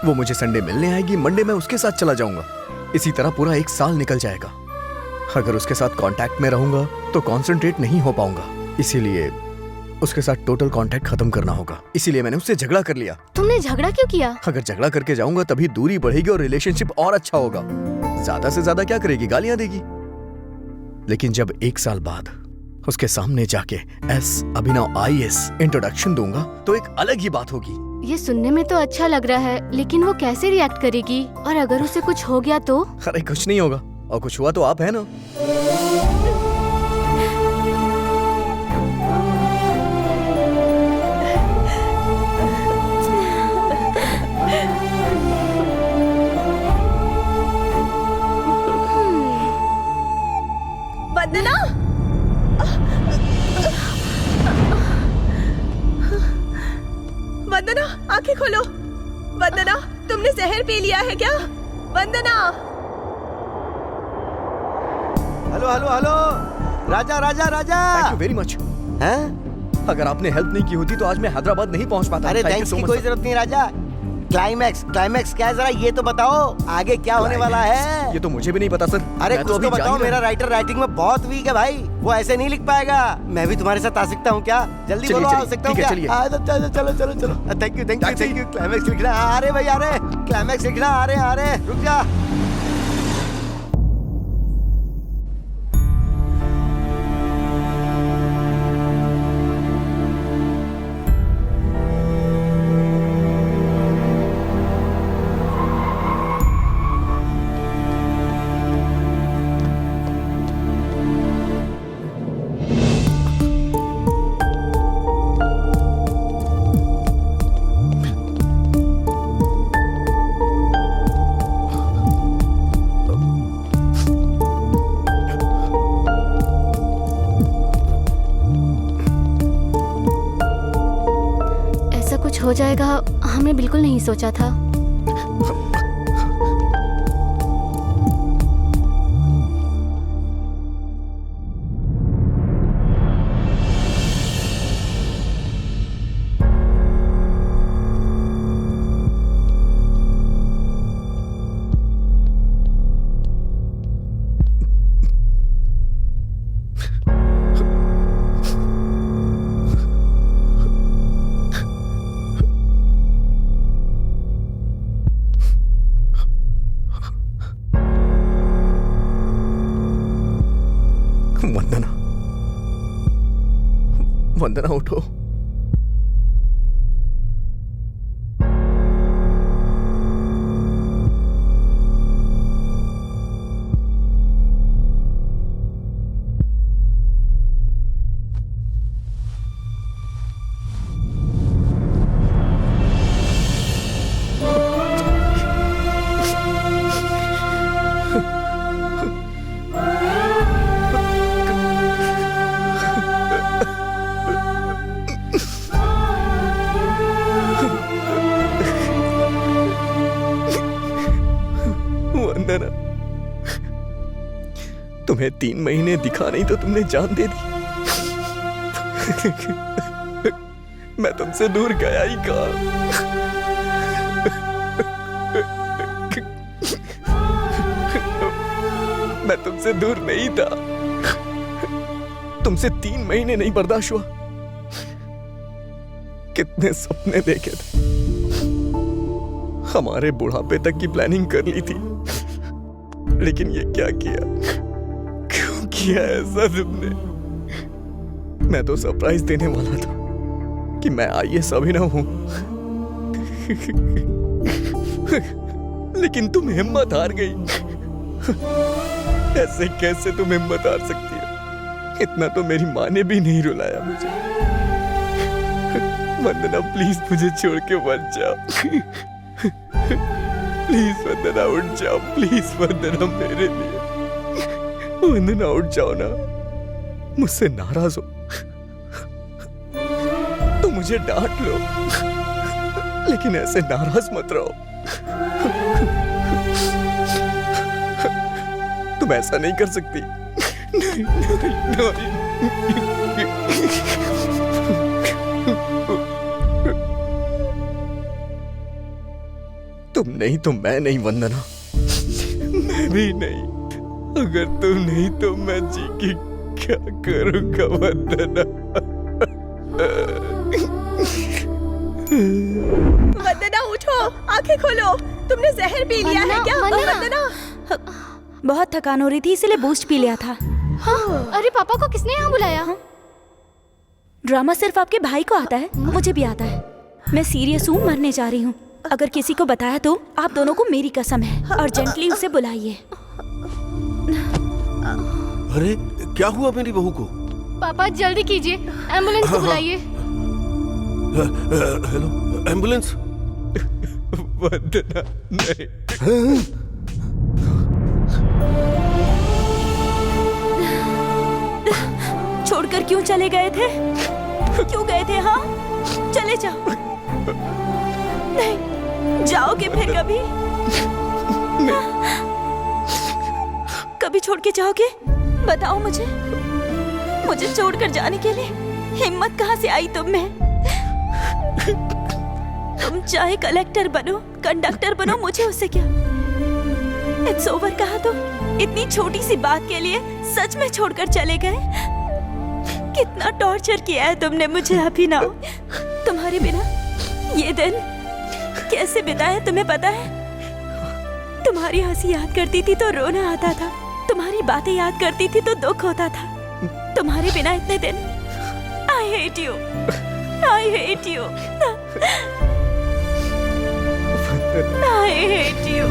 S5: वो मुझे संडे मिलने आएगी, मंडे मैं उसके साथ चला जाऊंगा। इसी तरह पूरा 1 साल निकल जाएगा। अगर उसके साथ कांटेक्ट में रहूंगा तो कंसंट्रेट नहीं हो पाऊंगा, इसीलिए उसके साथ टोटल कांटेक्ट खत्म करना होगा। इसीलिए मैंने उससे झगड़ा कर लिया।
S3: तुमने झगड़ा क्यों किया?
S5: अगर झगड़ा करके जाऊंगा तभी दूरी बढ़ेगी और रिलेशनशिप और अच्छा होगा। ज्यादा से ज्यादा क्या करेगी? गालियां देगी। लेकिन जब 1 साल बाद उसके सामने जाके अभिनव IAS इंट्रोडक्शन दूंगा तो एक अलग ही बात होगी।
S3: ये सुनने में तो अच्छा लग रहा है, लेकिन वो कैसे रिएक्ट करेगी? और अगर उसे कुछ हो गया तो?
S5: अरे कुछ नहीं होगा, और कुछ हुआ तो आप है ना।
S2: वंदना, वंदना आंखें खोलो। वंदना, तुमने जहर पी लिया है क्या? वंदना।
S11: हेलो हेलो हेलो, राजा राजा राजा।
S5: Thank you very much.
S11: हैं?
S5: अगर आपने हेल्प नहीं की होती तो आज मैं हैदराबाद नहीं पहुंच पाता।
S11: अरे
S5: Thank you
S11: थैंक्स
S5: so
S11: की
S5: much,
S11: कोई
S5: sir.
S11: जरूरत नहीं राजा। क्लाइमैक्स क्या है जरा ये तो बताओ, आगे क्या होने वाला है?
S5: ये तो मुझे भी नहीं पता सर।
S11: अरे
S5: मैं
S11: कुछ
S5: अभी
S11: तो
S5: जा
S11: बताओ,
S5: ही रहा
S11: मेरा
S5: हूं।
S11: राइटर राइटिंग में बहुत वीक है भाई, वो ऐसे नहीं लिख पाएगा। मैं भी तुम्हारे साथ आ सकता हूँ क्या? जल्दी
S5: चलिए,
S11: बोलो, आ
S5: चलिए,
S11: सकता हूँ
S5: ठीक है,
S11: क्या?
S5: चलिए।
S11: चलो चलो चलो चलो। थैंक यू क्लाइमैक्स लिखना आ रहे भाई, आ रहे क्लाइमैक्स लिखना आ रहे रुक जा।
S3: ऐसा कुछ हो जाएगा हमने बिल्कुल नहीं सोचा था।
S5: वंदना उठो। वंदना, तुम्हें 3 महीने दिखा नहीं तो तुमने जान दे दी। मैं तुमसे दूर गया ही कहाँ। मैं तुमसे दूर नहीं था। तुमसे 3 महीने नहीं बर्दाश्त हुआ। कितने सपने देखे थे, हमारे बुढ़ापे तक की प्लानिंग कर ली थी, लेकिन ये क्या किया? क्यों किया ऐसा तुमने? मैं तो सरप्राइज देने वाला था कि मैं IAS अभिनव हूं। लेकिन तुम हिम्मत हार गई। ऐसे कैसे तुम हिम्मत हार सकती हो? इतना तो मेरी माँ ने भी नहीं रुलाया मुझे। वंदना प्लीज मुझे छोड़ के मत जाओ। प्लीज वंदना उठ जाओ, प्लीज वंदना मेरे लिए। वंदना उठ जाओ ना। मुझसे नाराज हो तो मुझे डांट लो, लेकिन ऐसे नाराज मत रहो। तुम ऐसा नहीं कर सकती। नहीं, नहीं, नहीं। तुम नहीं तो मैं नहीं वंदना, मैं भी नहीं। अगर तुम नहीं तो मैं जी के क्या करूंगा वंदना?
S2: वंदना उठो, आंखें खोलो। तुमने जहर पी लिया है क्या? वंदना,
S1: बहुत थकान हो रही थी इसीलिए बूस्ट पी लिया था।
S3: हाँ, अरे पापा को किसने यहाँ बुलाया?
S1: ड्रामा सिर्फ आपके भाई को आता है, मुझे भी आता है। मैं सीरियस हूँ, मरने जा रही हूँ। अगर किसी को बताया तो आप दोनों को मेरी कसम है। अर्जेंटली उसे बुलाइए।
S12: अरे क्या हुआ मेरी बहू को?
S3: पापा जल्दी कीजिए, एम्बुलेंस को बुलाइए।
S12: Hello, ambulance?
S5: वंदना नहीं।
S1: छोड़कर क्यों चले गए थे? क्यों गए थे? हाँ, चले जाओ। नहीं, जाओगे फिर कभी? कभी छोड़ के जाओगे? बताओ मुझे छोड़कर जाने के लिए हिम्मत कहाँ से आई तुम में? तुम चाहे कलेक्टर बनो, कंडक्टर बनो, मुझे उससे क्या? इट्स ओवर कहा तो इतनी छोटी सी बात के लिए सच में छोड़कर चले गए। कितना टॉर्चर किया है तुमने मुझे अभिनव। तुम्हारे बिना ये दिन कैसे बिताया तुम्हें पता है? तुम्हारी हंसी याद करती थी तो रोना आता था, तुम्हारी बातें याद करती थी तो दुख होता था। तुम्हारे बिना इतने दिन I hate you. I hate you. I hate you.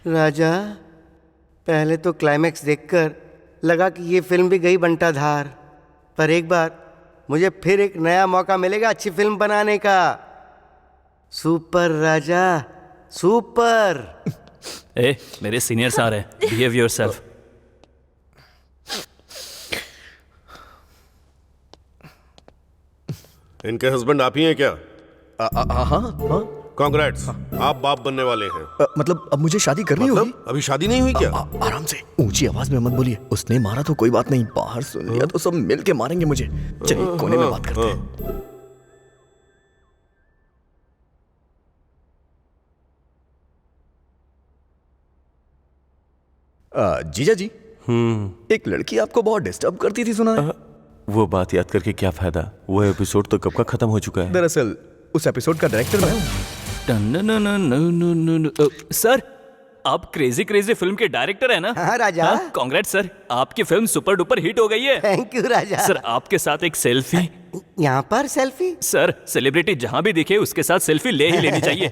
S11: राजा, पहले तो क्लाइमैक्स देखकर लगा कि ये फिल्म भी गई बंटाधार, पर एक बार मुझे फिर एक नया मौका मिलेगा अच्छी फिल्म बनाने का। सुपर राजा, सुपर।
S8: ए, मेरे सीनियर्स आ रहे हैं, बिहेव योरसेल्फ।
S12: इनके हस्बैंड आप ही हैं क्या?
S5: हाँ।
S12: कांग्रेट्स, आप बाप बनने वाले हैं।
S5: मतलब अब मुझे शादी करनी होगी?
S12: अभी शादी नहीं हुई क्या?
S5: आराम से, ऊंची आवाज में मत बोलिए। उसने मारा तो कोई बात नहीं, बाहर सुन लिया तो सब मिल के मारेंगे मुझे। चलिए कोने में बात करते हैं। जीजा जी, एक लड़की आपको बहुत डिस्टर्ब करती थी, सुना है?
S6: वो बात याद करके क्या फायदा? वो एपिसोड तो कब का खत्म हो चुका है।
S5: दरअसल उस एपिसोड का डायरेक्टर मैं हूँ।
S8: सर, आप क्रेजी क्रेजी फिल्म के डायरेक्टर है ना?
S11: हाँ राजा।
S8: कांग्रेट्स सर, आपकी फिल्म सुपर डुपर हिट हो गई है।
S11: Thank you Raja.
S8: सर, आपके साथ एक सेल्फी।
S11: यहाँ पर सेल्फी?
S8: सर, सेलिब्रिटी जहाँ भी दिखे उसके साथ सेल्फी ले ही लेनी चाहिए।